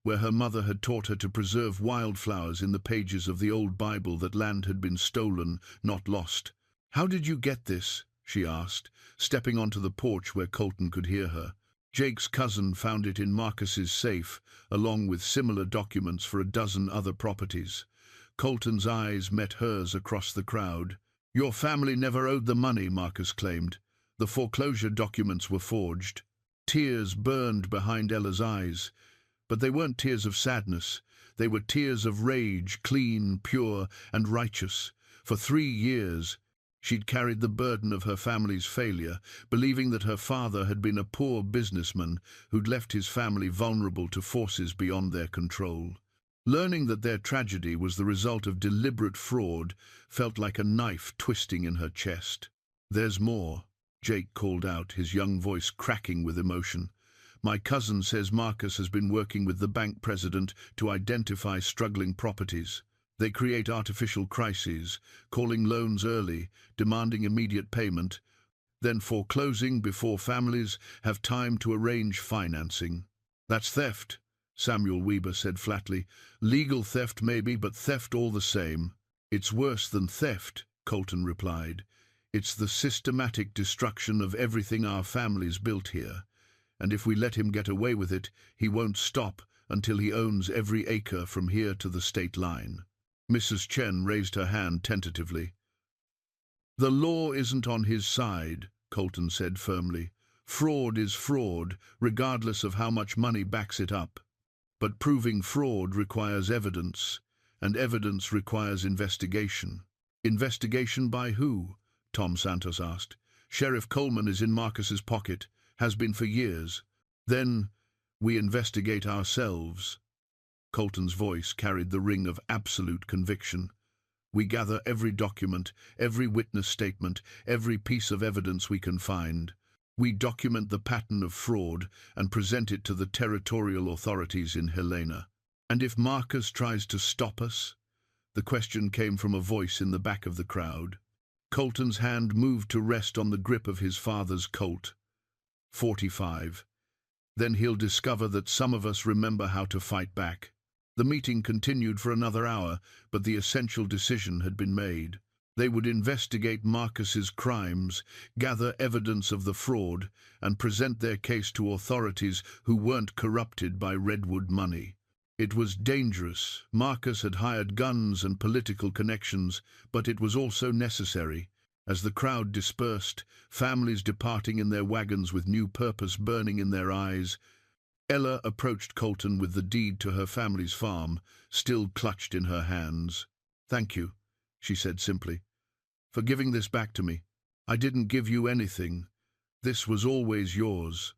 where her mother had taught her to preserve wildflowers in the pages of the old Bible, that land had been stolen, not lost. "How did you get this?" she asked, stepping onto the porch where Colton could hear her. Jake's cousin found it in Marcus's safe, along with similar documents for a dozen other properties. Colton's eyes met hers across the crowd. "Your family never owed the money," Marcus claimed. "The foreclosure documents were forged." Tears burned behind Ella's eyes. But they weren't tears of sadness. They were tears of rage, clean, pure, and righteous. For 3 years, she'd carried the burden of her family's failure, believing that her father had been a poor businessman who'd left his family vulnerable to forces beyond their control. Learning that their tragedy was the result of deliberate fraud felt like a knife twisting in her chest. "There's more," Jake called out, his young voice cracking with emotion. "My cousin says Marcus has been working with the bank president to identify struggling properties. They create artificial crises, calling loans early, demanding immediate payment, then foreclosing before families have time to arrange financing. That's theft," Samuel Weber said flatly. "Legal theft maybe, but theft all the same." "It's worse than theft," Colton replied. "It's the systematic destruction of everything our family's built here. And if we let him get away with it, he won't stop until he owns every acre from here to the state line." Mrs. Chen raised her hand tentatively. "The law isn't on his side," Colton said firmly. "Fraud is fraud, regardless of how much money backs it up. But proving fraud requires evidence, and evidence requires investigation." "Investigation by who?" Tom Santos asked. "Sheriff Coleman is in Marcus's pocket. Has been for years. Then we investigate ourselves. Colton's voice carried the ring of absolute conviction. We gather every document, every witness statement, every piece of evidence we can find. We document the pattern of fraud and present it to the territorial authorities in Helena. And if Marcus tries to stop us? The question came from a voice in the back of the crowd. Colton's hand moved to rest on the grip of his father's Colt. 45. Then he'll discover that some of us remember how to fight back. The meeting continued for another hour, but the essential decision had been made. They would investigate Marcus's crimes, gather evidence of the fraud, and present their case to authorities who weren't corrupted by redwood money. It was dangerous. Marcus had hired guns and political connections, but it was also necessary. As the crowd dispersed, families departing in their wagons with new purpose burning in their eyes, Ella approached Colton with the deed to her family's farm, still clutched in her hands. "Thank you," she said simply, "for giving this back to me. I didn't give you anything. This was always yours."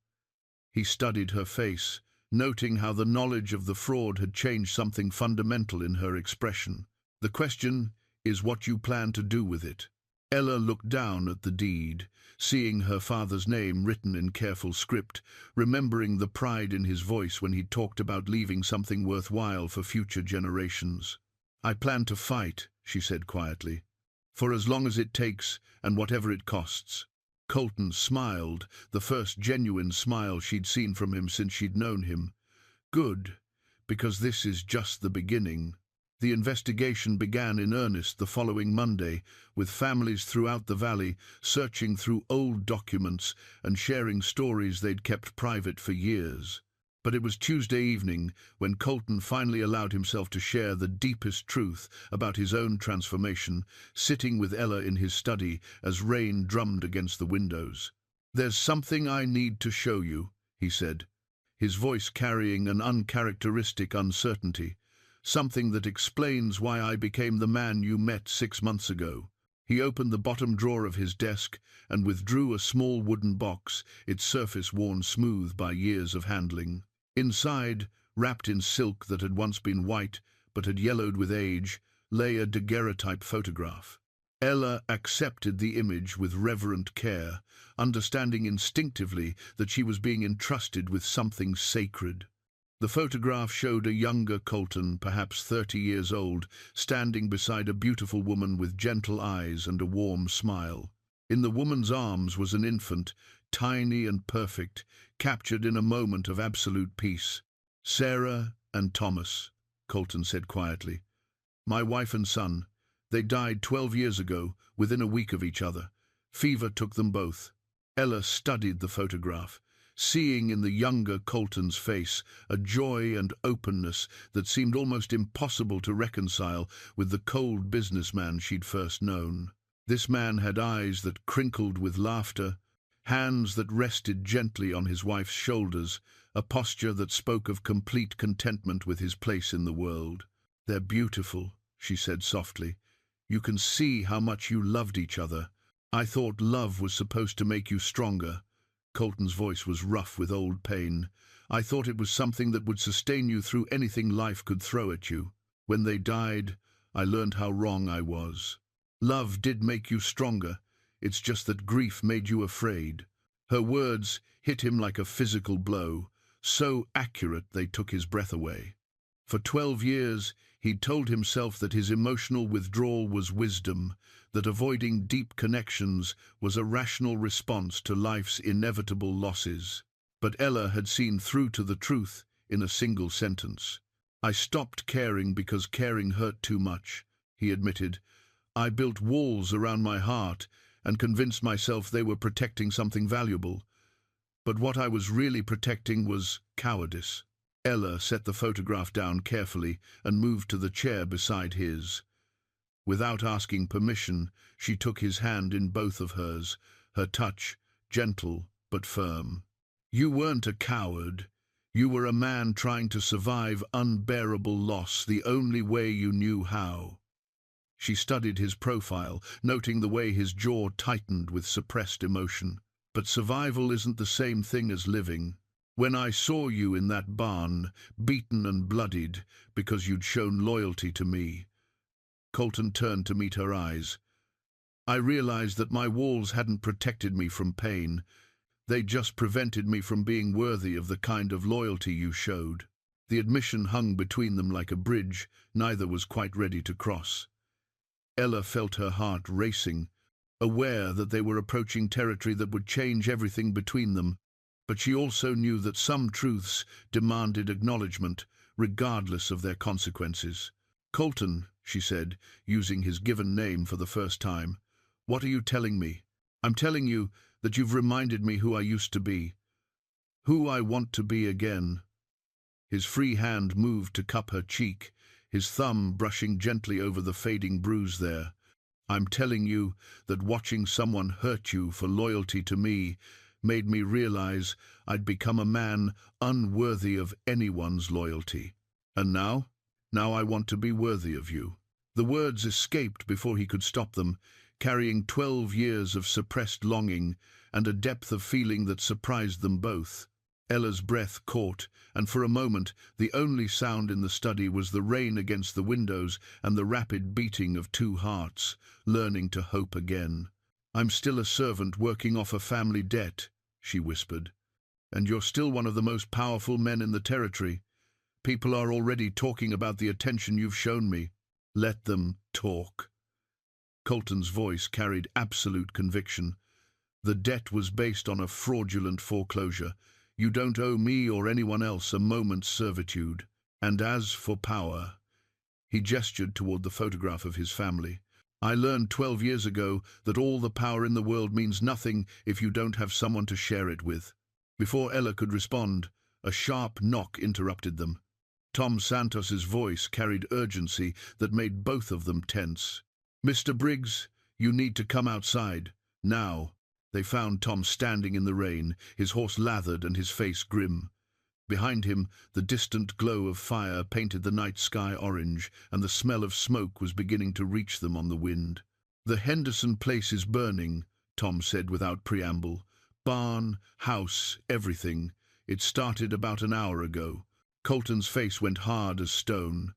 He studied her face, noting how the knowledge of the fraud had changed something fundamental in her expression. "The question is what you plan to do with it." Ella looked down at the deed, seeing her father's name written in careful script, remembering the pride in his voice when he talked about leaving something worthwhile for future generations. "I plan to fight," she said quietly, "for as long as it takes and whatever it costs." Colton smiled, the first genuine smile she'd seen from him since she'd known him. "Good, because this is just the beginning." The investigation began in earnest the following Monday, with families throughout the valley searching through old documents and sharing stories they'd kept private for years. But it was Tuesday evening when Colton finally allowed himself to share the deepest truth about his own transformation, sitting with Ella in his study as rain drummed against the windows. "There's something I need to show you," he said, his voice carrying an uncharacteristic uncertainty. "Something that explains why I became the man you met 6 months ago." He opened the bottom drawer of his desk and withdrew a small wooden box, its surface worn smooth by years of handling. Inside, wrapped in silk that had once been white but had yellowed with age, lay a daguerreotype photograph. Ella accepted the image with reverent care, understanding instinctively that she was being entrusted with something sacred. The photograph showed a younger Colton, perhaps 30 years old, standing beside a beautiful woman with gentle eyes and a warm smile. In the woman's arms was an infant, tiny and perfect, captured in a moment of absolute peace. "Sarah and Thomas," Colton said quietly. "My wife and son. They died 12 years ago, within a week of each other. Fever took them both." Ella studied the photograph, seeing in the younger Colton's face a joy and openness that seemed almost impossible to reconcile with the cold businessman she'd first known. This man had eyes that crinkled with laughter, hands that rested gently on his wife's shoulders, a posture that spoke of complete contentment with his place in the world. "They're beautiful," she said softly. "You can see how much you loved each other. I thought love was supposed to make you stronger." Colton's voice was rough with old pain. "I thought it was something that would sustain you through anything life could throw at you. When they died, I learned how wrong I was. Love did make you stronger. It's just that grief made you afraid." Her words hit him like a physical blow, so accurate they took his breath away. For 12 years, he'd told himself that his emotional withdrawal was wisdom, that avoiding deep connections was a rational response to life's inevitable losses. But Ella had seen through to the truth in a single sentence. "I stopped caring because caring hurt too much," he admitted. "I built walls around my heart and convinced myself they were protecting something valuable. But what I was really protecting was cowardice." Ella set the photograph down carefully and moved to the chair beside his. Without asking permission, she took his hand in both of hers, her touch gentle but firm. "You weren't a coward. You were a man trying to survive unbearable loss the only way you knew how." She studied his profile, noting the way his jaw tightened with suppressed emotion. But survival isn't the same thing as living. When I saw you in that barn, beaten and bloodied because you'd shown loyalty to me, Colton turned to meet her eyes. I realized that my walls hadn't protected me from pain. They just prevented me from being worthy of the kind of loyalty you showed. The admission hung between them like a bridge neither was quite ready to cross. Ella felt her heart racing, aware that they were approaching territory that would change everything between them, but she also knew that some truths demanded acknowledgement, regardless of their consequences. "Colton," she said, using his given name for the first time, "what are you telling me?" "I'm telling you that you've reminded me who I used to be, who I want to be again." His free hand moved to cup her cheek, his thumb brushing gently over the fading bruise there. "I'm telling you that watching someone hurt you for loyalty to me made me realize I'd become a man unworthy of anyone's loyalty. And now I want to be worthy of you." The words escaped before he could stop them, carrying 12 years of suppressed longing and a depth of feeling that surprised them both. Ella's breath caught, and for a moment the only sound in the study was the rain against the windows and the rapid beating of two hearts, learning to hope again. "I'm still a servant working off a family debt," she whispered. "And you're still one of the most powerful men in the territory. People are already talking about the attention you've shown me." "Let them talk." Colton's voice carried absolute conviction. "The debt was based on a fraudulent foreclosure. You don't owe me or anyone else a moment's servitude. And as for power," he gestured toward the photograph of his family, "I learned 12 years ago that all the power in the world means nothing if you don't have someone to share it with." Before Ella could respond, a sharp knock interrupted them. Tom Santos's voice carried urgency that made both of them tense. "Mr. Briggs, you need to come outside, now." They found Tom standing in the rain, his horse lathered and his face grim. Behind him, the distant glow of fire painted the night sky orange, and the smell of smoke was beginning to reach them on the wind. "The Henderson place is burning," Tom said without preamble. "Barn, house, everything. It started about an hour ago." Colton's face went hard as stone.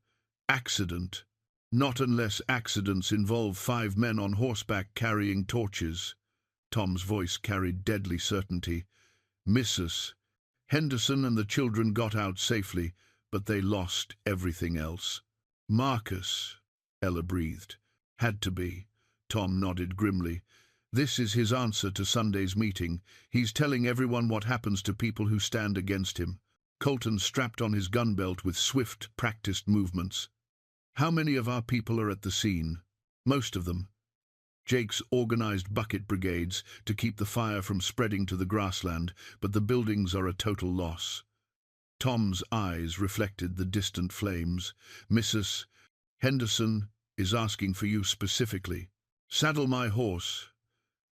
"Accident." "Not unless accidents involve 5 men on horseback carrying torches." Tom's voice carried deadly certainty. "Mrs. Henderson and the children got out safely, but they lost everything else." "Marcus," Ella breathed. "Had to be." Tom nodded grimly. "This is his answer to Sunday's meeting. He's telling everyone what happens to people who stand against him." Colton strapped on his gun belt with swift, practiced movements. "How many of our people are at the scene?" "Most of them. Jake's organized bucket brigades to keep the fire from spreading to the grassland, but the buildings are a total loss." Tom's eyes reflected the distant flames. "Mrs. Henderson is asking for you specifically." "Saddle my horse."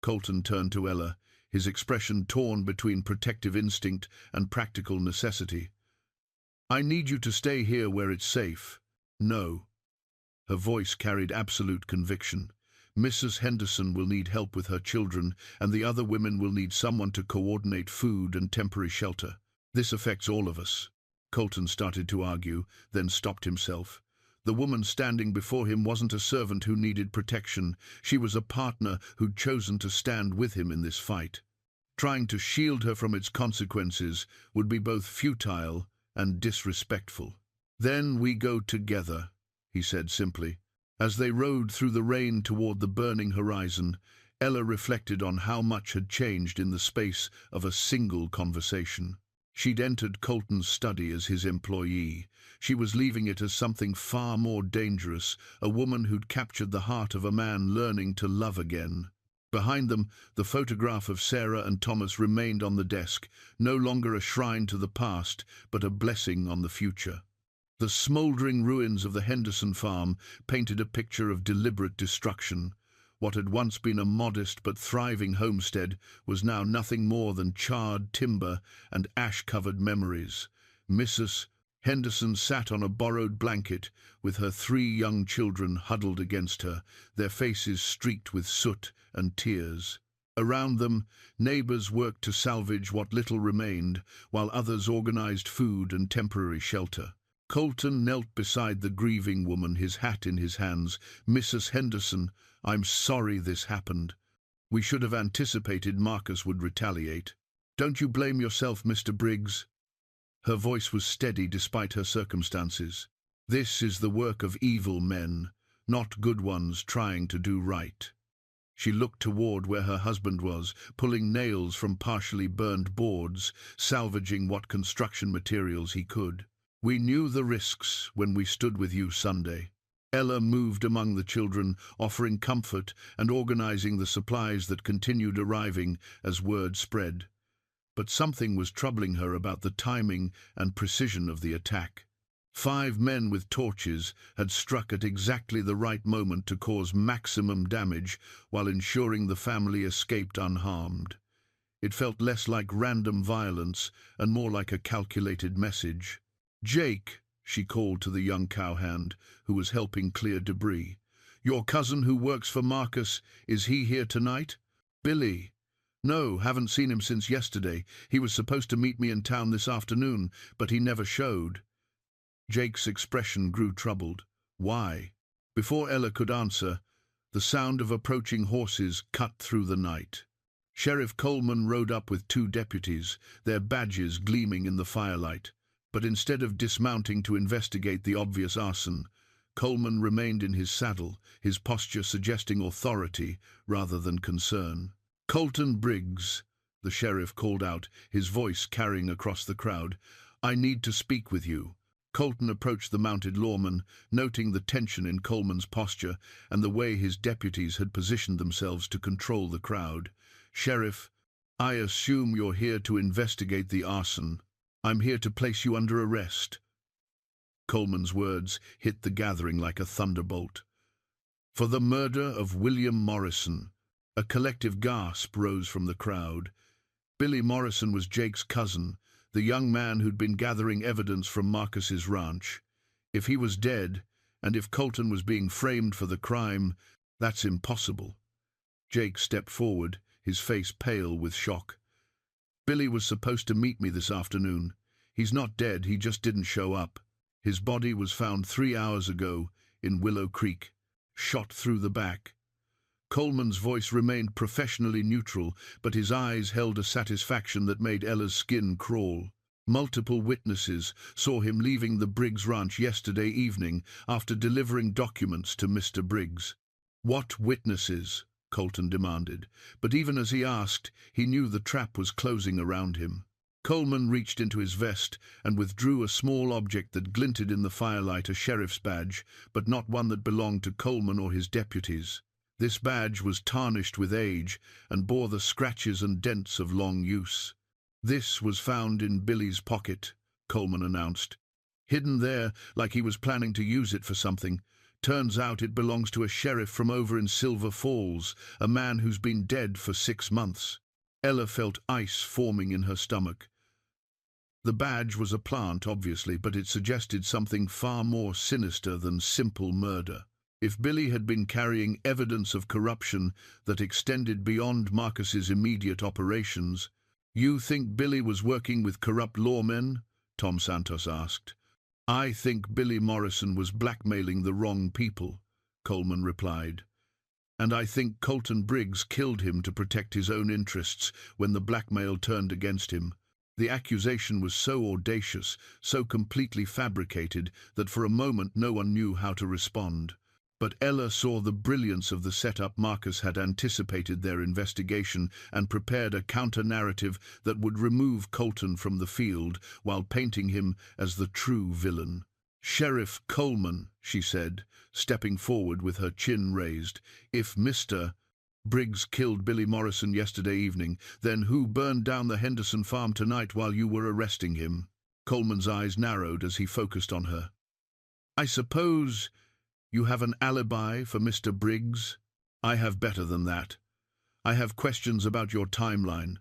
Colton turned to Ella, his expression torn between protective instinct and practical necessity. "I need you to stay here where it's safe." "No." Her voice carried absolute conviction. "Mrs. Henderson will need help with her children, and the other women will need someone to coordinate food and temporary shelter. This affects all of us." Colton started to argue, then stopped himself. The woman standing before him wasn't a servant who needed protection. She was a partner who'd chosen to stand with him in this fight. Trying to shield her from its consequences would be both futile and disrespectful. "Then we go together," he said simply. As they rode through the rain toward the burning horizon, Ella reflected on how much had changed in the space of a single conversation. She'd entered Colton's study as his employee. She was leaving it as something far more dangerous, a woman who'd captured the heart of a man learning to love again. Behind them, the photograph of Sarah and Thomas remained on the desk, no longer a shrine to the past, but a blessing on the future. The smouldering ruins of the Henderson farm painted a picture of deliberate destruction. What had once been a modest but thriving homestead was now nothing more than charred timber and ash-covered memories. Mrs. Henderson sat on a borrowed blanket with her 3 young children huddled against her, their faces streaked with soot and tears. Around them, neighbors worked to salvage what little remained, while others organized food and temporary shelter. Colton knelt beside the grieving woman, his hat in his hands. "Mrs. Henderson, I'm sorry this happened. We should have anticipated Marcus would retaliate. Don't you blame yourself, Mr. Briggs." Her voice was steady despite her circumstances. "This is the work of evil men, not good ones trying to do right." She looked toward where her husband was, pulling nails from partially burned boards, salvaging what construction materials he could. "We knew the risks when we stood with you Sunday." Ella moved among the children, offering comfort and organizing the supplies that continued arriving as word spread. But something was troubling her about the timing and precision of the attack. 5 men with torches had struck at exactly the right moment to cause maximum damage while ensuring the family escaped unharmed. It felt less like random violence and more like a calculated message. "Jake," she called to the young cowhand, who was helping clear debris. "Your cousin who works for Marcus, is he here tonight?" "Billy." "No, haven't seen him since yesterday. He was supposed to meet me in town this afternoon, but he never showed." Jake's expression grew troubled. "Why?" Before Ella could answer, the sound of approaching horses cut through the night. Sheriff Coleman rode up with 2 deputies, their badges gleaming in the firelight. But instead of dismounting to investigate the obvious arson, Coleman remained in his saddle, his posture suggesting authority rather than concern. "Colton Briggs," the sheriff called out, his voice carrying across the crowd. "I need to speak with you." Colton approached the mounted lawman, noting the tension in Coleman's posture and the way his deputies had positioned themselves to control the crowd. "Sheriff, I assume you're here to investigate the arson. I'm here to place you under arrest." Coleman's words hit the gathering like a thunderbolt. "For the murder of William Morrison." A collective gasp rose from the crowd. Billy Morrison was Jake's cousin, the young man who'd been gathering evidence from Marcus's ranch. If he was dead, and if Colton was being framed for the crime, that's impossible. Jake stepped forward, his face pale with shock. "Billy was supposed to meet me this afternoon. He's not dead, he just didn't show up. His body was found 3 hours ago in Willow Creek, shot through the back." Coleman's voice remained professionally neutral, but his eyes held a satisfaction that made Ella's skin crawl. Multiple witnesses saw him leaving the Briggs ranch yesterday evening after delivering documents to Mr. Briggs. "What witnesses?" Colton demanded, but even as he asked, he knew the trap was closing around him. Coleman reached into his vest and withdrew a small object that glinted in the firelight, a sheriff's badge, but not one that belonged to Coleman or his deputies. This badge was tarnished with age and bore the scratches and dents of long use. "This was found in Billy's pocket," Coleman announced. "Hidden there like he was planning to use it for something. Turns out it belongs to a sheriff from over in Silver Falls, a man who's been dead for 6 months. Ella felt ice forming in her stomach. The badge was a plant, obviously, but it suggested something far more sinister than simple murder. If Billy had been carrying evidence of corruption that extended beyond Marcus's immediate operations— "You think Billy was working with corrupt lawmen?" Tom Santos asked. "I think Billy Morrison was blackmailing the wrong people," Coleman replied. "And I think Colton Briggs killed him to protect his own interests when the blackmail turned against him." The accusation was so audacious, so completely fabricated, that for a moment no one knew how to respond. But Ella saw the brilliance of the setup. Marcus had anticipated their investigation and prepared a counter-narrative that would remove Colton from the field while painting him as the true villain. "Sheriff Coleman," she said, stepping forward with her chin raised, "if Mr. Briggs killed Billy Morrison yesterday evening, then who burned down the Henderson farm tonight while you were arresting him?" Coleman's eyes narrowed as he focused on her. "I suppose you have an alibi for Mr. Briggs?" "I have better than that. I have questions about your timeline."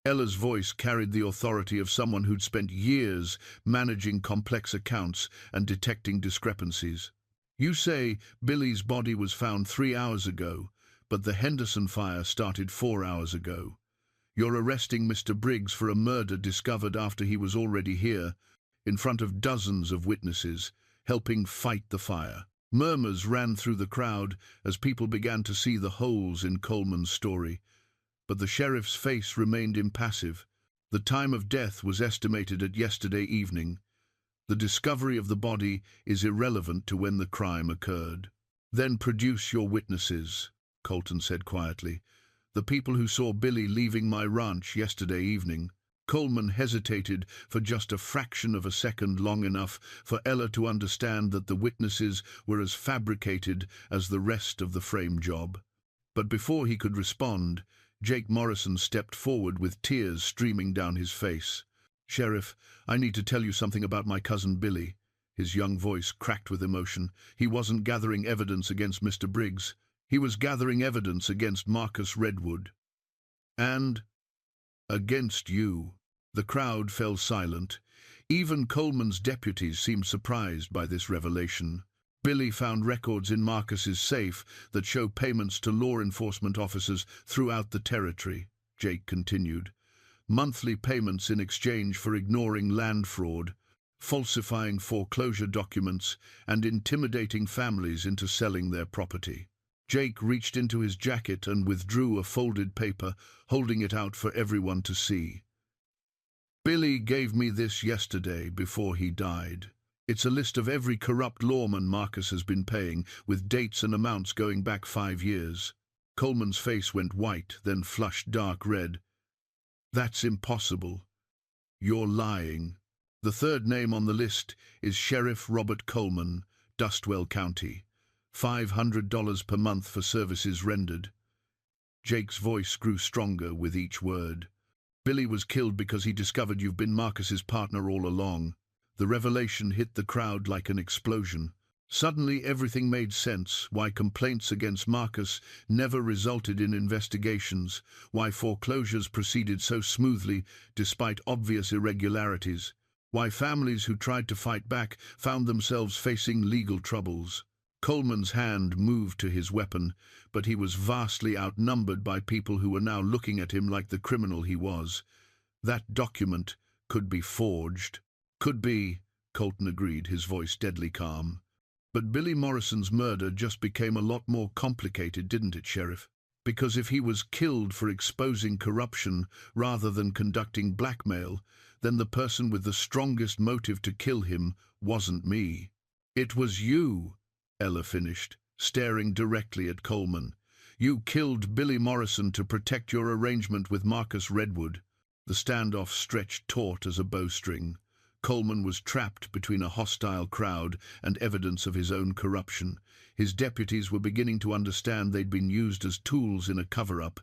Ella's voice carried the authority of someone who'd spent years managing complex accounts and detecting discrepancies. "You say Billy's body was found 3 hours ago, But the Henderson fire started 4 hours ago. You're arresting Mr. Briggs for a murder discovered after he was already here, in front of dozens of witnesses, helping fight the fire. Murmurs ran through the crowd as people began to see the holes in Coleman's story, but the sheriff's face remained impassive. The time of death was estimated at yesterday evening. The discovery of the body is irrelevant to when the crime occurred. Then produce your witnesses, Colton said quietly. The people who saw Billy leaving my ranch yesterday evening. Coleman hesitated for just a fraction of a second, long enough for Ella to understand that the witnesses were as fabricated as the rest of the frame job. But before he could respond, Jake Morrison stepped forward with tears streaming down his face. "Sheriff, I need to tell you something about my cousin Billy." His young voice cracked with emotion. He wasn't gathering evidence against Mr. Briggs. He was gathering evidence against Marcus Redwood. And against you. The crowd fell silent. Even Coleman's deputies seemed surprised by this revelation. Billy found records in Marcus's safe that show payments to law enforcement officers throughout the territory, Jake continued. Monthly payments in exchange for ignoring land fraud, falsifying foreclosure documents, and intimidating families into selling their property. Jake reached into his jacket and withdrew a folded paper, holding it out for everyone to see. "Billy gave me this yesterday before he died. It's a list of every corrupt lawman Marcus has been paying, with dates and amounts going back 5 years. Coleman's face went white, then flushed dark red. "That's impossible. You're lying. The third name on the list is Sheriff Robert Coleman, Dustwell County. $500 per month for services rendered." Jake's voice grew stronger with each word. "Billy was killed because he discovered you've been Marcus's partner all along." The revelation hit the crowd like an explosion. Suddenly everything made sense: why complaints against Marcus never resulted in investigations, why foreclosures proceeded so smoothly despite obvious irregularities, why families who tried to fight back found themselves facing legal troubles. Coleman's hand moved to his weapon, but he was vastly outnumbered by people who were now looking at him like the criminal he was. That document could be forged. "Could be," Colton agreed, his voice deadly calm. "But Billy Morrison's murder just became a lot more complicated, didn't it, Sheriff? Because if he was killed for exposing corruption rather than conducting blackmail, then the person with the strongest motive to kill him wasn't me. It was you," Ella finished, staring directly at Coleman. "You killed Billy Morrison to protect your arrangement with Marcus Redwood." The standoff stretched taut as a bowstring. Coleman was trapped between a hostile crowd and evidence of his own corruption. His deputies were beginning to understand they'd been used as tools in a cover-up,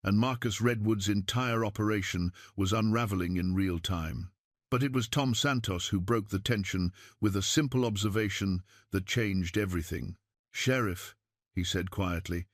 and Marcus Redwood's entire operation was unraveling in real time. But it was Tom Santos who broke the tension with a simple observation that changed everything. "Sheriff," he said quietly,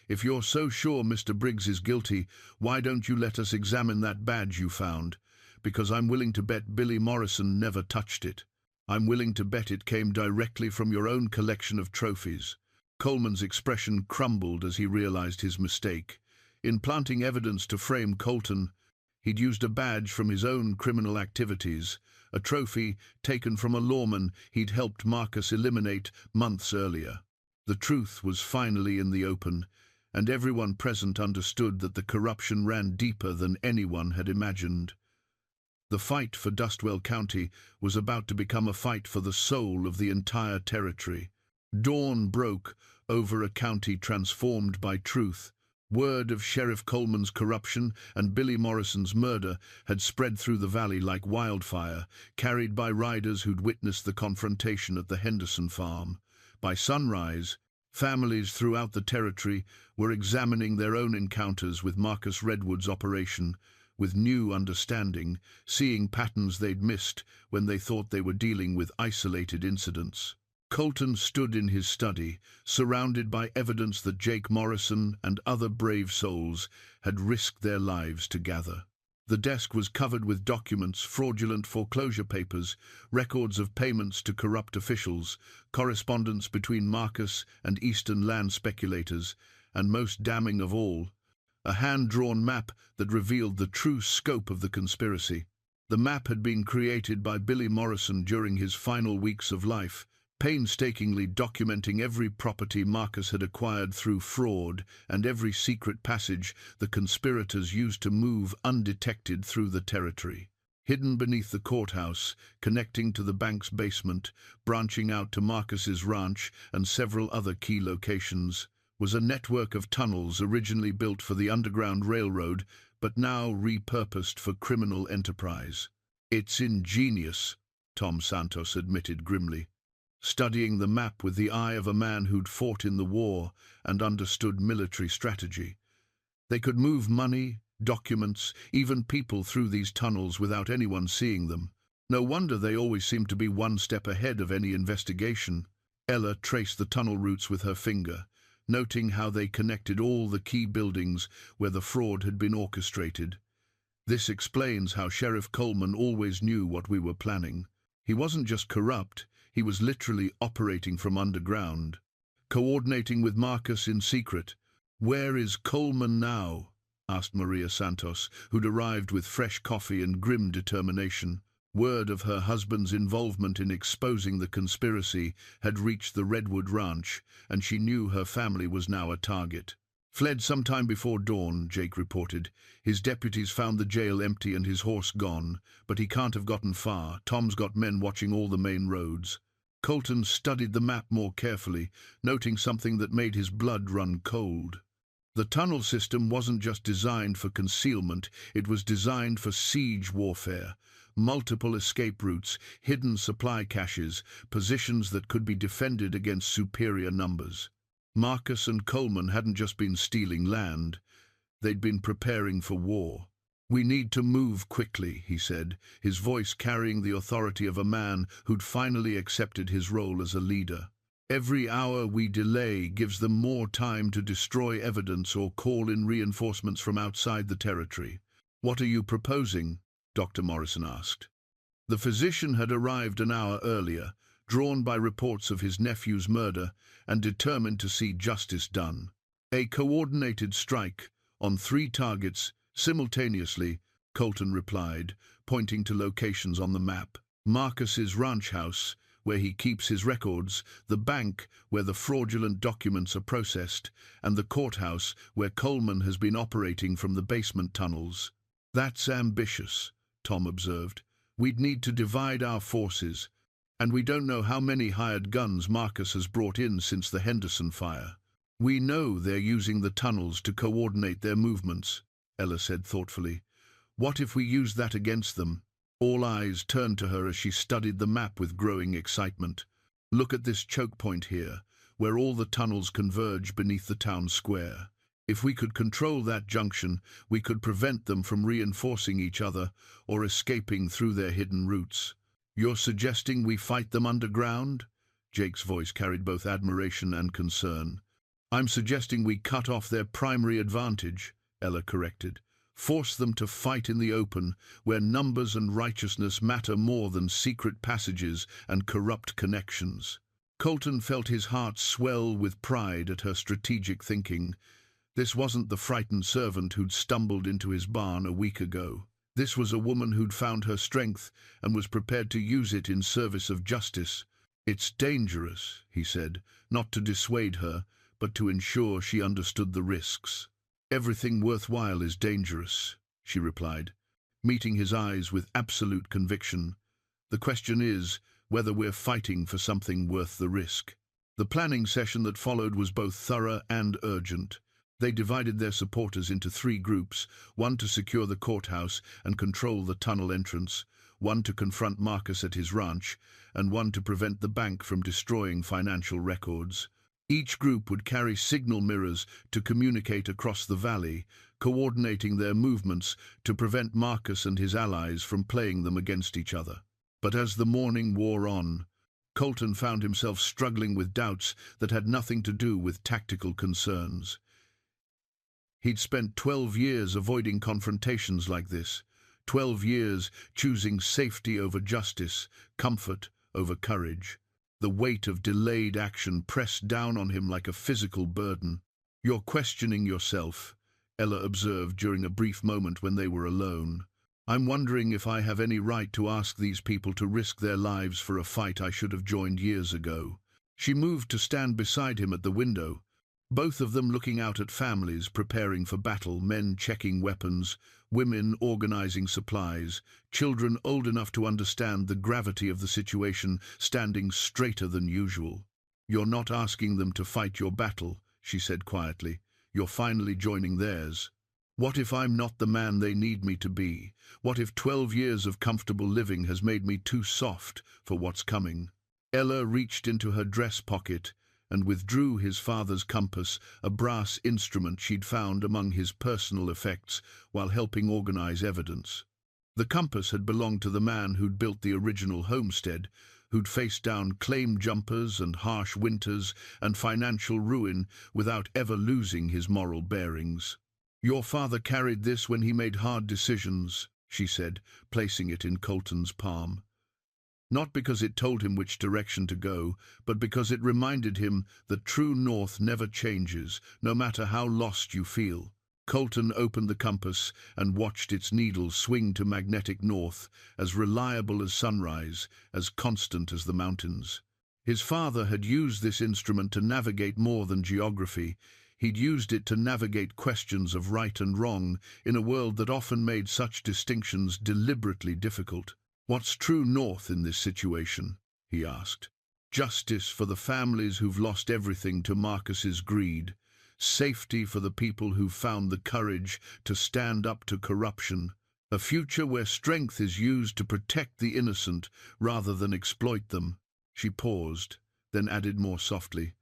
"if you're so sure Mr. Briggs is guilty, why don't you let us examine that badge you found? Because I'm willing to bet Billy Morrison never touched it. I'm willing to bet it came directly from your own collection of trophies." Coleman's expression crumbled as he realized his mistake. In planting evidence to frame Colton, he'd used a badge from his own criminal activities, a trophy taken from a lawman he'd helped Marcus eliminate months earlier. The truth was finally in the open, and everyone present understood that the corruption ran deeper than anyone had imagined. The fight for Dustwell County was about to become a fight for the soul of the entire territory. Dawn broke over a county transformed by truth. Word of Sheriff Coleman's corruption and Billy Morrison's murder had spread through the valley like wildfire, carried by riders who'd witnessed the confrontation at the Henderson farm. By sunrise, families throughout the territory were examining their own encounters with Marcus Redwood's operation, with new understanding, seeing patterns they'd missed when they thought they were dealing with isolated incidents. Colton stood in his study, surrounded by evidence that Jake Morrison and other brave souls had risked their lives to gather. The desk was covered with documents, fraudulent foreclosure papers, records of payments to corrupt officials, correspondence between Marcus and Eastern land speculators, and most damning of all, a hand-drawn map that revealed the true scope of the conspiracy. The map had been created by Billy Morrison during his final weeks of life, painstakingly documenting every property Marcus had acquired through fraud and every secret passage the conspirators used to move undetected through the territory. Hidden beneath the courthouse, connecting to the bank's basement, branching out to Marcus's ranch and several other key locations, was a network of tunnels originally built for the Underground Railroad, but now repurposed for criminal enterprise. "It's ingenious," Tom Santos admitted grimly, studying the map with the eye of a man who'd fought in the war and understood military strategy. They could move money, documents, even people through these tunnels without anyone seeing them. No wonder they always seemed to be one step ahead of any investigation. Ella traced the tunnel routes with her finger, noting how they connected all the key buildings where the fraud had been orchestrated. "This explains how Sheriff Coleman always knew what we were planning. He wasn't just corrupt, he was literally operating from underground, coordinating with Marcus in secret." "Where is Coleman now?" asked Maria Santos, who'd arrived with fresh coffee and grim determination. Word of her husband's involvement in exposing the conspiracy had reached the Redwood Ranch, and she knew her family was now a target. "Fled sometime before dawn," Jake reported. "His deputies found the jail empty and his horse gone, but he can't have gotten far. Tom's got men watching all the main roads." Colton studied the map more carefully, noting something that made his blood run cold. The tunnel system wasn't just designed for concealment, it was designed for siege warfare. Multiple escape routes, hidden supply caches, positions that could be defended against superior numbers. Marcus and Coleman hadn't just been stealing land, they'd been preparing for war. "We need to move quickly," he said, his voice carrying the authority of a man who'd finally accepted his role as a leader. "Every hour we delay gives them more time to destroy evidence or call in reinforcements from outside the territory." "What are you proposing?" Dr. Morrison asked. The physician had arrived an hour earlier, drawn by reports of his nephew's murder and determined to see justice done. "A coordinated strike on 3 targets simultaneously," Colton replied, pointing to locations on the map. "Marcus's ranch house, where he keeps his records, the bank, where the fraudulent documents are processed, and the courthouse, where Coleman has been operating from the basement tunnels." "That's ambitious," Tom observed. "We'd need to divide our forces, and we don't know how many hired guns Marcus has brought in since the Henderson fire." "We know they're using the tunnels to coordinate their movements," Ella said thoughtfully. "What if we use that against them?" All eyes turned to her as she studied the map with growing excitement. "Look at this choke point here, where all the tunnels converge beneath the town square. If we could control that junction, we could prevent them from reinforcing each other or escaping through their hidden routes." "You're suggesting we fight them underground?" Jake's voice carried both admiration and concern. "I'm suggesting we cut off their primary advantage," Ella corrected. "Force them to fight in the open, where numbers and righteousness matter more than secret passages and corrupt connections." Colton felt his heart swell with pride at her strategic thinking. This wasn't the frightened servant who'd stumbled into his barn a week ago. This was a woman who'd found her strength and was prepared to use it in service of justice. "It's dangerous," he said, not to dissuade her, but to ensure she understood the risks. "Everything worthwhile is dangerous," she replied, meeting his eyes with absolute conviction. "The question is whether we're fighting for something worth the risk." The planning session that followed was both thorough and urgent. They divided their supporters into 3 groups, one to secure the courthouse and control the tunnel entrance, one to confront Marcus at his ranch, and one to prevent the bank from destroying financial records. Each group would carry signal mirrors to communicate across the valley, coordinating their movements to prevent Marcus and his allies from playing them against each other. But as the morning wore on, Colton found himself struggling with doubts that had nothing to do with tactical concerns. He'd spent 12 years avoiding confrontations like this, 12 years choosing safety over justice, comfort over courage. The weight of delayed action pressed down on him like a physical burden. "You're questioning yourself," Ella observed during a brief moment when they were alone. "I'm wondering if I have any right to ask these people to risk their lives for a fight I should have joined years ago." She moved to stand beside him at the window, both of them looking out at families preparing for battle, men checking weapons, women organizing supplies, children old enough to understand the gravity of the situation standing straighter than usual. "You're not asking them to fight your battle," she said quietly. "You're finally joining theirs. What if I'm not the man they need me to be? What if 12 years of comfortable living has made me too soft for what's coming?" Ella reached into her dress pocket and withdrew his father's compass, a brass instrument she'd found among his personal effects while helping organize evidence. The compass had belonged to the man who'd built the original homestead, who'd faced down claim jumpers and harsh winters and financial ruin without ever losing his moral bearings. "Your father carried this when he made hard decisions," she said, placing it in Colton's palm. Not because it told him which direction to go, but because it reminded him that true north never changes, no matter how lost you feel. Colton opened the compass and watched its needle swing to magnetic north, as reliable as sunrise, as constant as the mountains. His father had used this instrument to navigate more than geography. He'd used it to navigate questions of right and wrong in a world that often made such distinctions deliberately difficult. "What's true north in this situation?" he asked. "Justice for the families who've lost everything to Marcus's greed. Safety for the people who've found the courage to stand up to corruption. A future where strength is used to protect the innocent rather than exploit them." She paused, then added more softly,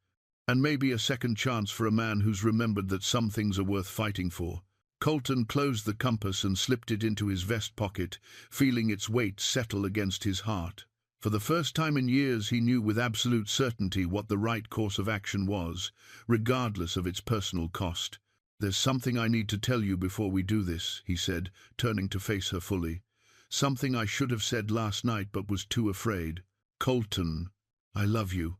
"And maybe a second chance for a man who's remembered that some things are worth fighting for." Colton closed the compass and slipped it into his vest pocket, feeling its weight settle against his heart. For the first time in years he knew with absolute certainty what the right course of action was, regardless of its personal cost. "There's something I need to tell you before we do this," he said, turning to face her fully. "Something I should have said last night but was too afraid. Colton, I love you."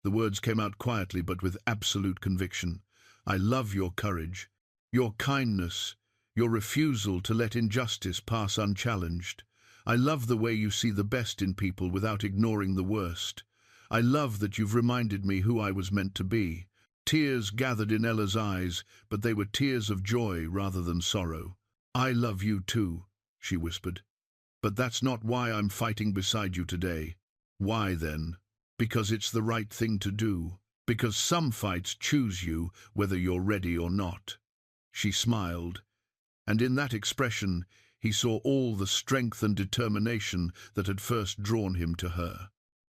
The words came out quietly but with absolute conviction. "I love your courage. Your kindness, your refusal to let injustice pass unchallenged. I love the way you see the best in people without ignoring the worst. I love that you've reminded me who I was meant to be." Tears gathered in Ella's eyes, but they were tears of joy rather than sorrow. "I love you too," she whispered. "But that's not why I'm fighting beside you today." "Why then?" "Because it's the right thing to do. Because some fights choose you whether you're ready or not." She smiled, and in that expression he saw all the strength and determination that had first drawn him to her.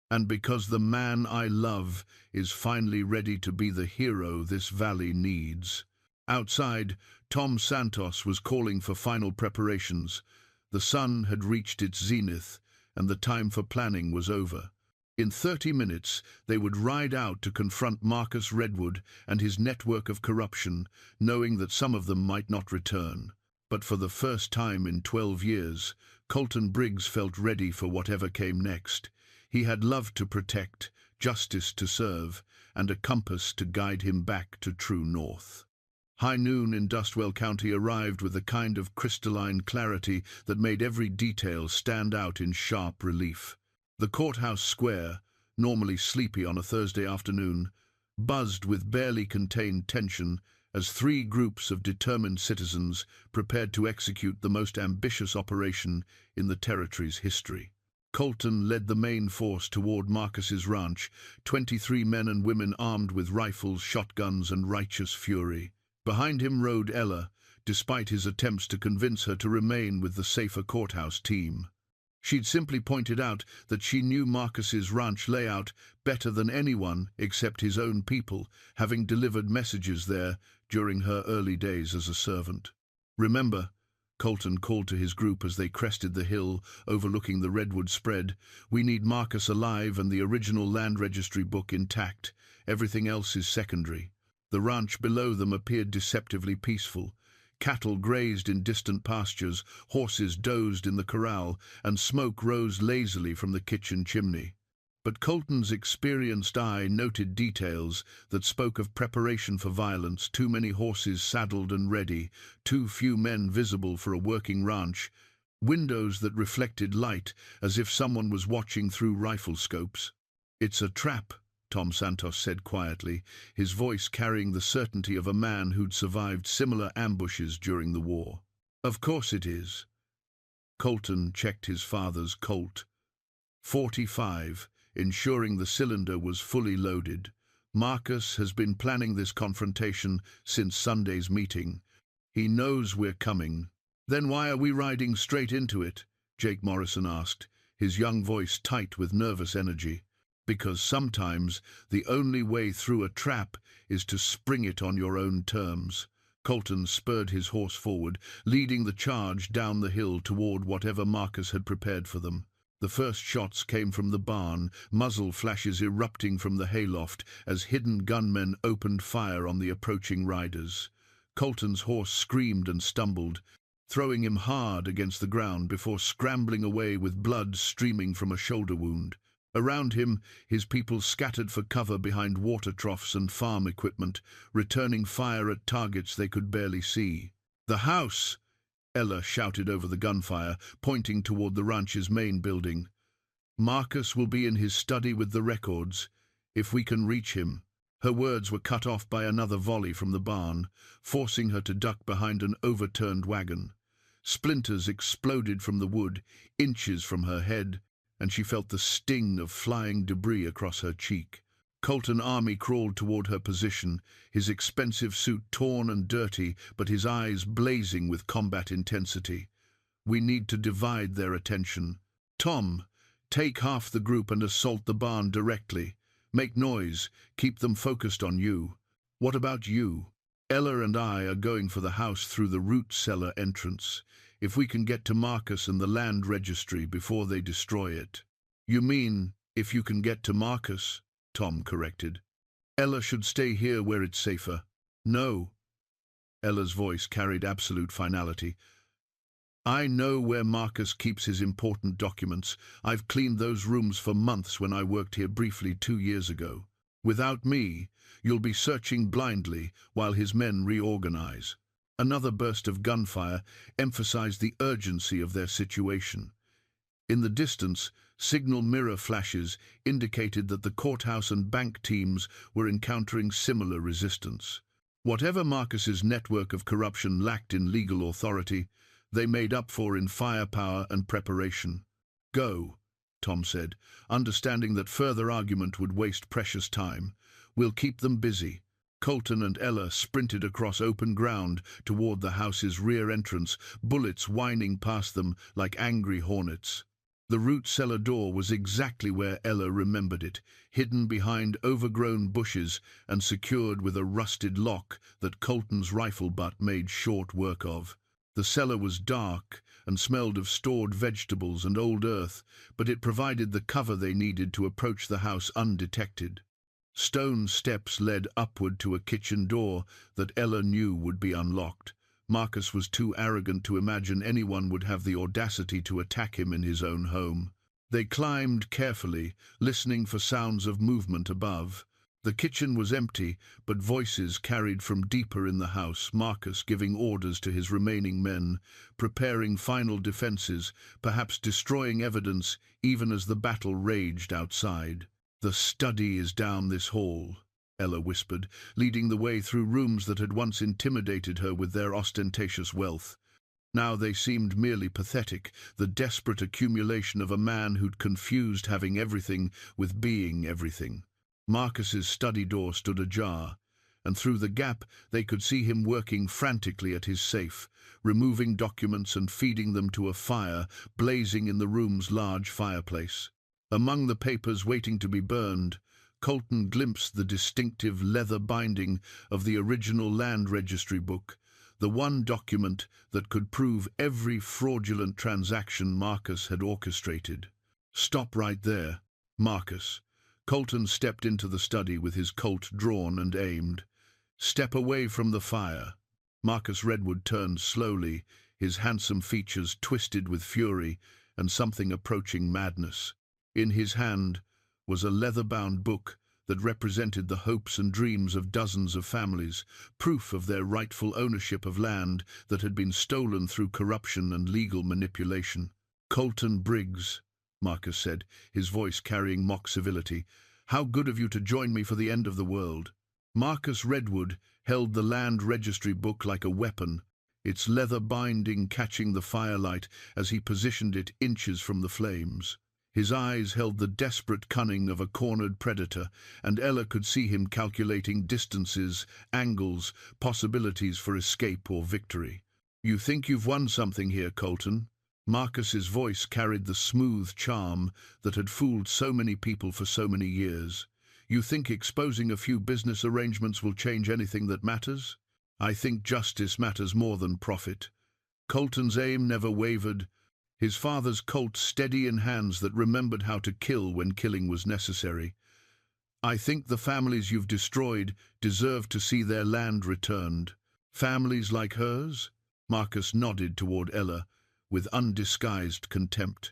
"And because the man I love is finally ready to be the hero this valley needs." Outside, Tom Santos was calling for final preparations. The sun had reached its zenith, and the time for planning was over. In 30 minutes, they would ride out to confront Marcus Redwood and his network of corruption, knowing that some of them might not return. But for the first time in 12 years, Colton Briggs felt ready for whatever came next. He had love to protect, justice to serve, and a compass to guide him back to true north. High noon in Dustwell County arrived with a kind of crystalline clarity that made every detail stand out in sharp relief. The courthouse square, normally sleepy on a Thursday afternoon, buzzed with barely contained tension as 3 groups of determined citizens prepared to execute the most ambitious operation in the territory's history. Colton led the main force toward Marcus's ranch, 23 men and women armed with rifles, shotguns, and righteous fury. Behind him rode Ella, despite his attempts to convince her to remain with the safer courthouse team. She'd simply pointed out that she knew Marcus's ranch layout better than anyone except his own people, having delivered messages there during her early days as a servant. "Remember," Colton called to his group as they crested the hill overlooking the redwood spread, "we need Marcus alive and the original land registry book intact. Everything else is secondary." The ranch below them appeared deceptively peaceful. Cattle grazed in distant pastures, horses dozed in the corral, and smoke rose lazily from the kitchen chimney. But Colton's experienced eye noted details that spoke of preparation for violence: too many horses saddled and ready, too few men visible for a working ranch, windows that reflected light as if someone was watching through rifle scopes. "It's a trap," Tom Santos said quietly, his voice carrying the certainty of a man who'd survived similar ambushes during the war. "Of course it is." Colton checked his father's Colt. 45, ensuring the cylinder was fully loaded. "Marcus has been planning this confrontation since Sunday's meeting. He knows we're coming." "Then why are we riding straight into it?" Jake Morrison asked, his young voice tight with nervous energy. "Because sometimes the only way through a trap is to spring it on your own terms." Colton spurred his horse forward, leading the charge down the hill toward whatever Marcus had prepared for them. The first shots came from the barn, muzzle flashes erupting from the hayloft as hidden gunmen opened fire on the approaching riders. Colton's horse screamed and stumbled, throwing him hard against the ground before scrambling away with blood streaming from a shoulder wound. Around him, his people scattered for cover behind water troughs and farm equipment, returning fire at targets they could barely see. "The house!" Ella shouted over the gunfire, pointing toward the ranch's main building. "Marcus will be in his study with the records, if we can reach him." Her words were cut off by another volley from the barn, forcing her to duck behind an overturned wagon. Splinters exploded from the wood, inches from her head, and she felt the sting of flying debris across her cheek. Colton Army crawled toward her position, his expensive suit torn and dirty, but his eyes blazing with combat intensity. "We need to divide their attention. Tom, take half the group and assault the barn directly. Make noise, keep them focused on you." "What about you?" "Ella and I are going for the house through the root cellar entrance. If we can get to Marcus and the land registry before they destroy it." "You mean, if you can get to Marcus?" Tom corrected. "Ella should stay here where it's safer." "No." Ella's voice carried absolute finality. "I know where Marcus keeps his important documents. I've cleaned those rooms for months when I worked here briefly 2 years ago. Without me, you'll be searching blindly while his men reorganize." Another burst of gunfire emphasized the urgency of their situation. In the distance, signal mirror flashes indicated that the courthouse and bank teams were encountering similar resistance. Whatever Marcus's network of corruption lacked in legal authority, they made up for in firepower and preparation. "Go," Tom said, understanding that further argument would waste precious time. "We'll keep them busy." Colton and Ella sprinted across open ground toward the house's rear entrance, bullets whining past them like angry hornets. The root cellar door was exactly where Ella remembered it, hidden behind overgrown bushes and secured with a rusted lock that Colton's rifle butt made short work of. The cellar was dark and smelled of stored vegetables and old earth, but it provided the cover they needed to approach the house undetected. Stone steps led upward to a kitchen door that Ella knew would be unlocked. Marcus was too arrogant to imagine anyone would have the audacity to attack him in his own home. They climbed carefully, listening for sounds of movement above. The kitchen was empty, but voices carried from deeper in the house, Marcus giving orders to his remaining men, preparing final defenses, perhaps destroying evidence even as the battle raged outside. "The study is down this hall," Ella whispered, leading the way through rooms that had once intimidated her with their ostentatious wealth. Now they seemed merely pathetic, the desperate accumulation of a man who'd confused having everything with being everything. Marcus's study door stood ajar, and through the gap they could see him working frantically at his safe, removing documents and feeding them to a fire blazing in the room's large fireplace. Among the papers waiting to be burned, Colton glimpsed the distinctive leather binding of the original land registry book, the one document that could prove every fraudulent transaction Marcus had orchestrated. "Stop right there, Marcus." Colton stepped into the study with his Colt drawn and aimed. "Step away from the fire." Marcus Redwood turned slowly, his handsome features twisted with fury and something approaching madness. In his hand was a leather-bound book that represented the hopes and dreams of dozens of families, proof of their rightful ownership of land that had been stolen through corruption and legal manipulation. "Colton Briggs," Marcus said, his voice carrying mock civility, "how good of you to join me for the end of the world." Marcus Redwood held the land registry book like a weapon, its leather binding catching the firelight as he positioned it inches from the flames. His eyes held the desperate cunning of a cornered predator, and Ella could see him calculating distances, angles, possibilities for escape or victory. "You think you've won something here, Colton?" Marcus's voice carried the smooth charm that had fooled so many people for so many years. "You think exposing a few business arrangements will change anything that matters?" "I think justice matters more than profit." Colton's aim never wavered, his father's Colt steady in hands that remembered how to kill when killing was necessary. "I think the families you've destroyed deserve to see their land returned." "Families like hers?" Marcus nodded toward Ella, with undisguised contempt.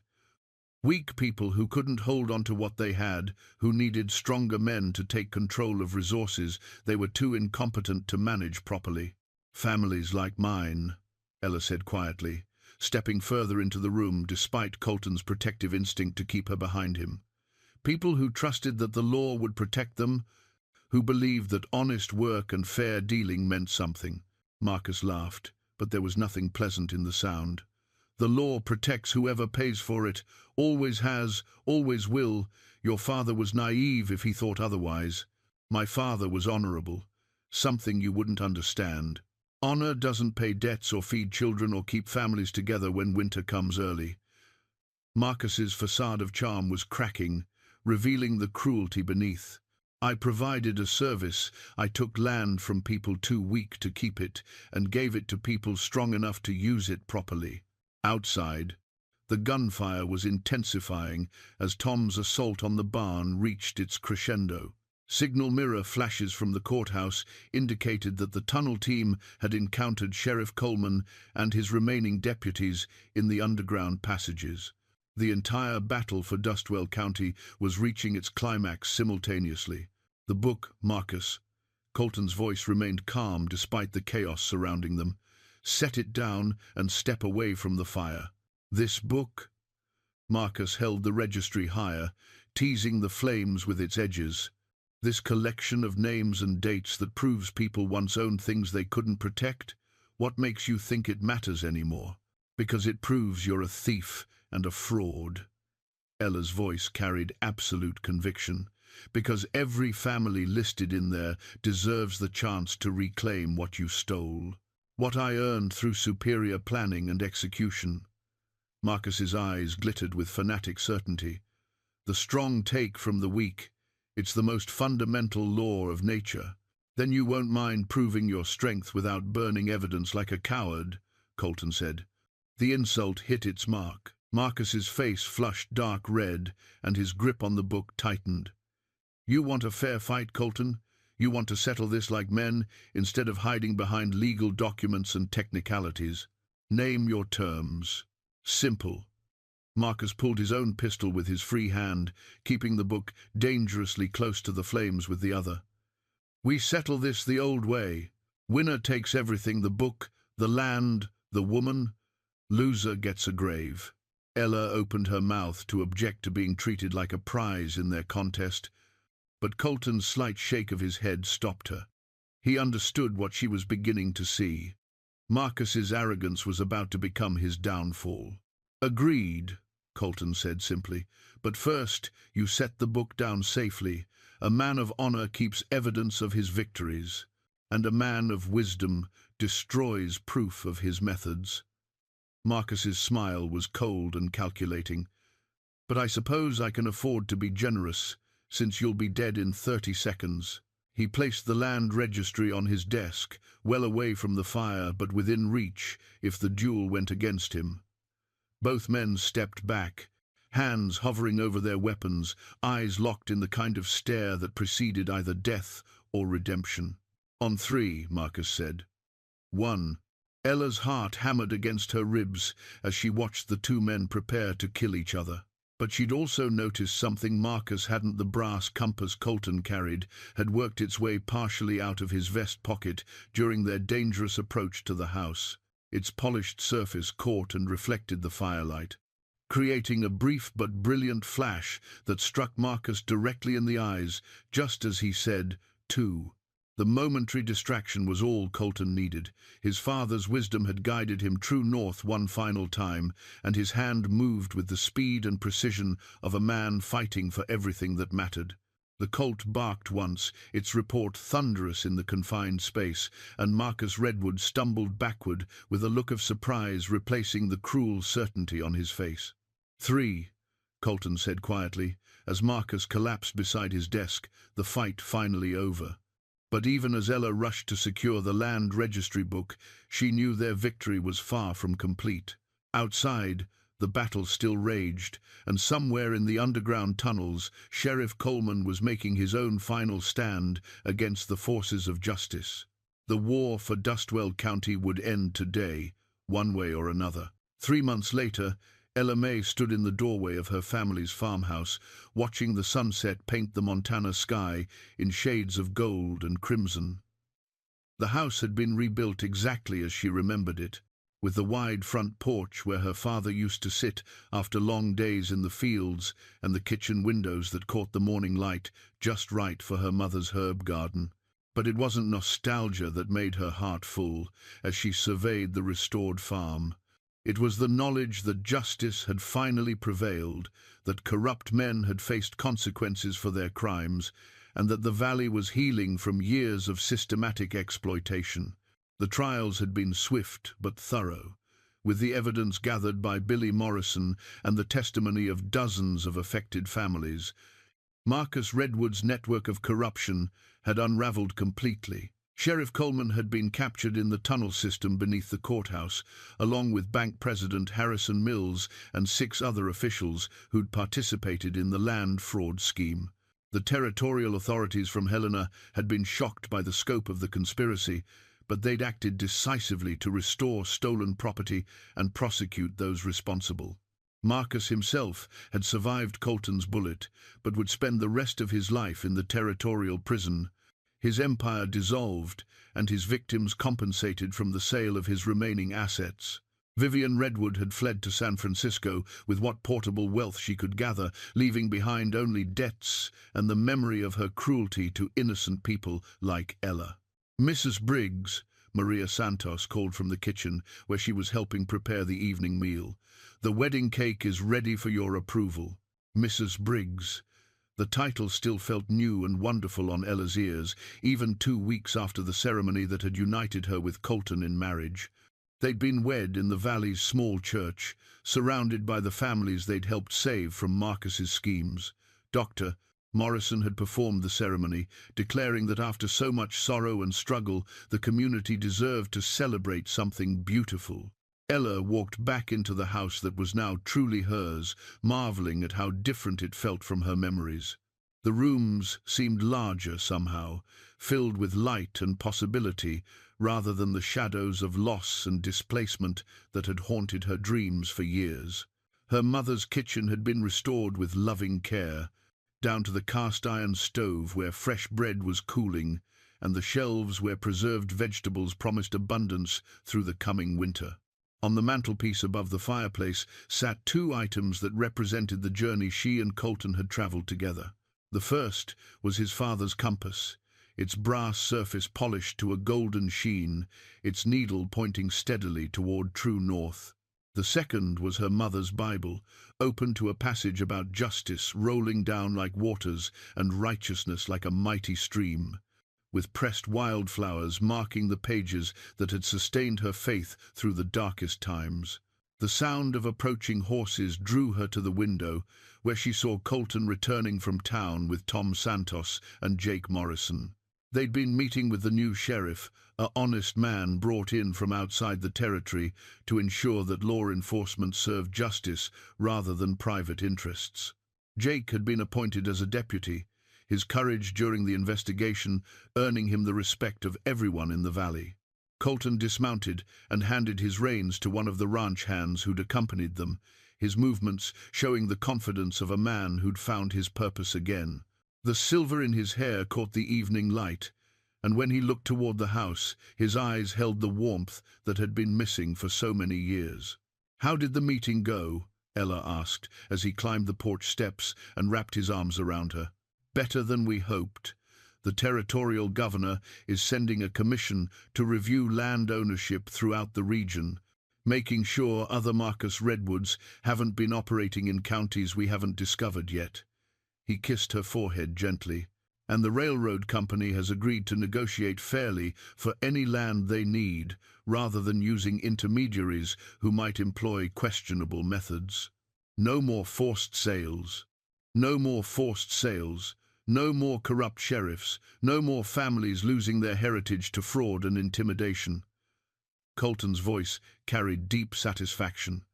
"Weak people who couldn't hold on to what they had, who needed stronger men to take control of resources they were too incompetent to manage properly." "Families like mine," Ella said quietly, stepping further into the room despite Colton's protective instinct to keep her behind him. "People who trusted that the law would protect them, who believed that honest work and fair dealing meant something." Marcus laughed, but there was nothing pleasant in the sound. "The law protects whoever pays for it, always has, always will. Your father was naive if he thought otherwise. My father was honorable, something you wouldn't understand. Honor doesn't pay debts or feed children or keep families together when winter comes early." Marcus's facade of charm was cracking, revealing the cruelty beneath. "I provided a service. I took land from people too weak to keep it and gave it to people strong enough to use it properly." Outside, the gunfire was intensifying as Tom's assault on the barn reached its crescendo. Signal mirror flashes from the courthouse indicated that the tunnel team had encountered Sheriff Coleman and his remaining deputies in the underground passages. The entire battle for Dustwell County was reaching its climax simultaneously. "The book, Marcus." Colton's voice remained calm despite the chaos surrounding them. "Set it down and step away from the fire." "This book?" Marcus held the registry higher, teasing the flames with its edges. "This collection of names and dates that proves people once owned things they couldn't protect? What makes you think it matters anymore?" "Because it proves you're a thief and a fraud." Ella's voice carried absolute conviction. "Because every family listed in there deserves the chance to reclaim what you stole. What I earned through superior planning and execution." Marcus's eyes glittered with fanatic certainty. "The strong take from the weak. It's the most fundamental law of nature." "Then you won't mind proving your strength without burning evidence like a coward," Colton said. The insult hit its mark. Marcus's face flushed dark red, and his grip on the book tightened. "You want a fair fight, Colton? You want to settle this like men, instead of hiding behind legal documents and technicalities? Name your terms." "Simple." Marcus pulled his own pistol with his free hand, keeping the book dangerously close to the flames with the other. "We settle this the old way. Winner takes everything: the book, the land, the woman. Loser gets a grave." Ella opened her mouth to object to being treated like a prize in their contest, but Colton's slight shake of his head stopped her. He understood what she was beginning to see. Marcus's arrogance was about to become his downfall. "Agreed," Colton said simply. "But first, you set the book down safely. A man of honor keeps evidence of his victories, and a man of wisdom destroys proof of his methods." Marcus's smile was cold and calculating. "But I suppose I can afford to be generous, since you'll be dead in 30 seconds. He placed the land registry on his desk, well away from the fire, but within reach if the duel went against him. Both men stepped back, hands hovering over their weapons, eyes locked in the kind of stare that preceded either death or redemption. "On 3, Marcus said. 1. Ella's heart hammered against her ribs as she watched the two men prepare to kill each other. But she'd also noticed something Marcus hadn't. The brass compass Colton carried had worked its way partially out of his vest pocket during their dangerous approach to the house. Its polished surface caught and reflected the firelight, creating a brief but brilliant flash that struck Marcus directly in the eyes, just as he said, "Two." The momentary distraction was all Colton needed. His father's wisdom had guided him true north one final time, and his hand moved with the speed and precision of a man fighting for everything that mattered. The Colt barked once, its report thunderous in the confined space, and Marcus Redwood stumbled backward with a look of surprise replacing the cruel certainty on his face. "Three," Colton said quietly, as Marcus collapsed beside his desk, the fight finally over. But even as Ella rushed to secure the land registry book, she knew their victory was far from complete. Outside, the battle still raged, and somewhere in the underground tunnels, Sheriff Coleman was making his own final stand against the forces of justice. The war for Dustwell County would end today, one way or another. 3 months later, Ella May stood in the doorway of her family's farmhouse, watching the sunset paint the Montana sky in shades of gold and crimson. The house had been rebuilt exactly as she remembered it, with the wide front porch where her father used to sit after long days in the fields, and the kitchen windows that caught the morning light just right for her mother's herb garden. But it wasn't nostalgia that made her heart full as she surveyed the restored farm. It was the knowledge that justice had finally prevailed, that corrupt men had faced consequences for their crimes, and that the valley was healing from years of systematic exploitation. The trials had been swift but thorough, with the evidence gathered by Billy Morrison and the testimony of dozens of affected families. Marcus Redwood's network of corruption had unraveled completely. Sheriff Coleman had been captured in the tunnel system beneath the courthouse, along with Bank President Harrison Mills and 6 other officials who'd participated in the land fraud scheme. The territorial authorities from Helena had been shocked by the scope of the conspiracy, but they'd acted decisively to restore stolen property and prosecute those responsible. Marcus himself had survived Colton's bullet, but would spend the rest of his life in the territorial prison. His empire dissolved, and his victims compensated from the sale of his remaining assets. Vivian Redwood had fled to San Francisco with what portable wealth she could gather, leaving behind only debts and the memory of her cruelty to innocent people like Ella. "Mrs. Briggs," Maria Santos called from the kitchen, where she was helping prepare the evening meal. "The wedding cake is ready for your approval." Mrs. Briggs. The title still felt new and wonderful on Ella's ears, even 2 weeks after the ceremony that had united her with Colton in marriage. They'd been wed in the valley's small church, surrounded by the families they'd helped save from Marcus's schemes. Dr. Morrison had performed the ceremony, declaring that after so much sorrow and struggle, the community deserved to celebrate something beautiful. Ella walked back into the house that was now truly hers, marveling at how different it felt from her memories. The rooms seemed larger somehow, filled with light and possibility, rather than the shadows of loss and displacement that had haunted her dreams for years. Her mother's kitchen had been restored with loving care, down to the cast-iron stove where fresh bread was cooling, and the shelves where preserved vegetables promised abundance through the coming winter. On the mantelpiece above the fireplace sat 2 items that represented the journey she and Colton had traveled together. The first was his father's compass, its brass surface polished to a golden sheen, its needle pointing steadily toward true north. The second was her mother's Bible, open to a passage about justice rolling down like waters and righteousness like a mighty stream, with pressed wildflowers marking the pages that had sustained her faith through the darkest times. The sound of approaching horses drew her to the window, where she saw Colton returning from town with Tom Santos and Jake Morrison. They'd been meeting with the new sheriff, an honest man brought in from outside the territory to ensure that law enforcement served justice rather than private interests. Jake had been appointed as a deputy, his courage during the investigation earning him the respect of everyone in the valley. Colton dismounted and handed his reins to one of the ranch hands who'd accompanied them, his movements showing the confidence of a man who'd found his purpose again. The silver in his hair caught the evening light, and when he looked toward the house, his eyes held the warmth that had been missing for so many years. "How did the meeting go?" Ella asked as he climbed the porch steps and wrapped his arms around her. "Better than we hoped. The territorial governor is sending a commission to review land ownership throughout the region, making sure other Marcus redwoods haven't been operating in counties we haven't discovered yet." He kissed her forehead gently. "And the railroad company has agreed to negotiate fairly for any land they need, rather than using intermediaries who might employ questionable methods. No more forced sales. No more forced sales. No more corrupt sheriffs. No more families losing their heritage to fraud and intimidation." Colton's voice carried deep satisfaction.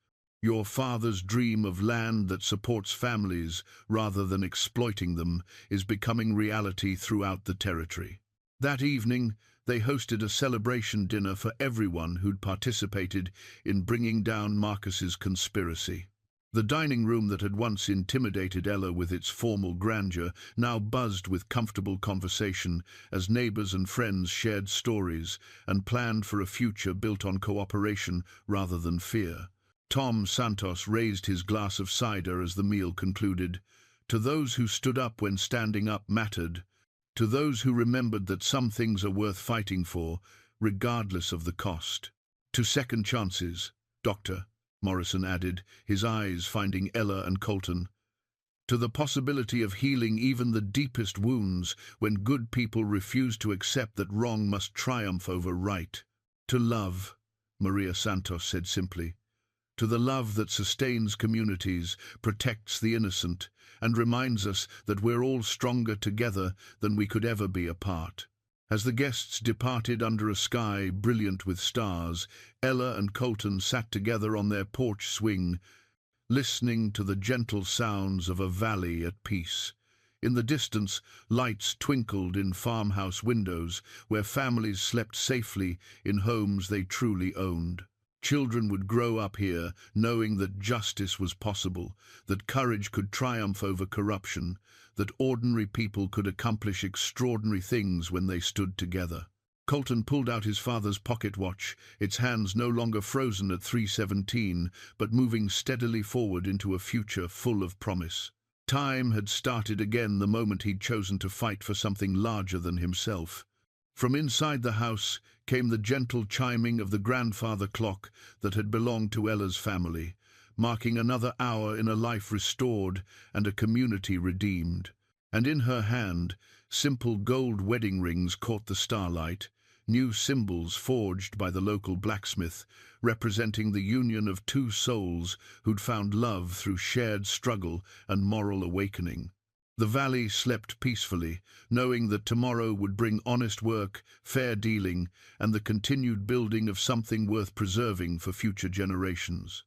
"Your father's dream of land that supports families rather than exploiting them is becoming reality throughout the territory." That evening, they hosted a celebration dinner for everyone who'd participated in bringing down Marcus's conspiracy. The dining room that had once intimidated Ella with its formal grandeur now buzzed with comfortable conversation as neighbors and friends shared stories and planned for a future built on cooperation rather than fear. Tom Santos raised his glass of cider as the meal concluded. To those who stood up when standing up mattered. To those who remembered that some things are worth fighting for, regardless of the cost. To second chances, Doctor, Morrison added, his eyes finding Ella and Colton. To the possibility of healing even the deepest wounds when good people refuse to accept that wrong must triumph over right. To love, Maria Santos said simply. To the love that sustains communities, protects the innocent, and reminds us that we're all stronger together than we could ever be apart. As the guests departed under a sky brilliant with stars, Ella and Colton sat together on their porch swing, listening to the gentle sounds of a valley at peace. In the distance, lights twinkled in farmhouse windows where families slept safely in homes they truly owned. Children would grow up here knowing that justice was possible, that courage could triumph over corruption, that ordinary people could accomplish extraordinary things when they stood together. Colton pulled out his father's pocket watch, its hands no longer frozen at 3:17, but moving steadily forward into a future full of promise. Time had started again the moment he'd chosen to fight for something larger than himself. From inside the house came the gentle chiming of the grandfather clock that had belonged to Ella's family, marking another hour in a life restored and a community redeemed. And in her hand, simple gold wedding rings caught the starlight, new symbols forged by the local blacksmith, representing the union of two souls who'd found love through shared struggle and moral awakening. The valley slept peacefully, knowing that tomorrow would bring honest work, fair dealing, and the continued building of something worth preserving for future generations.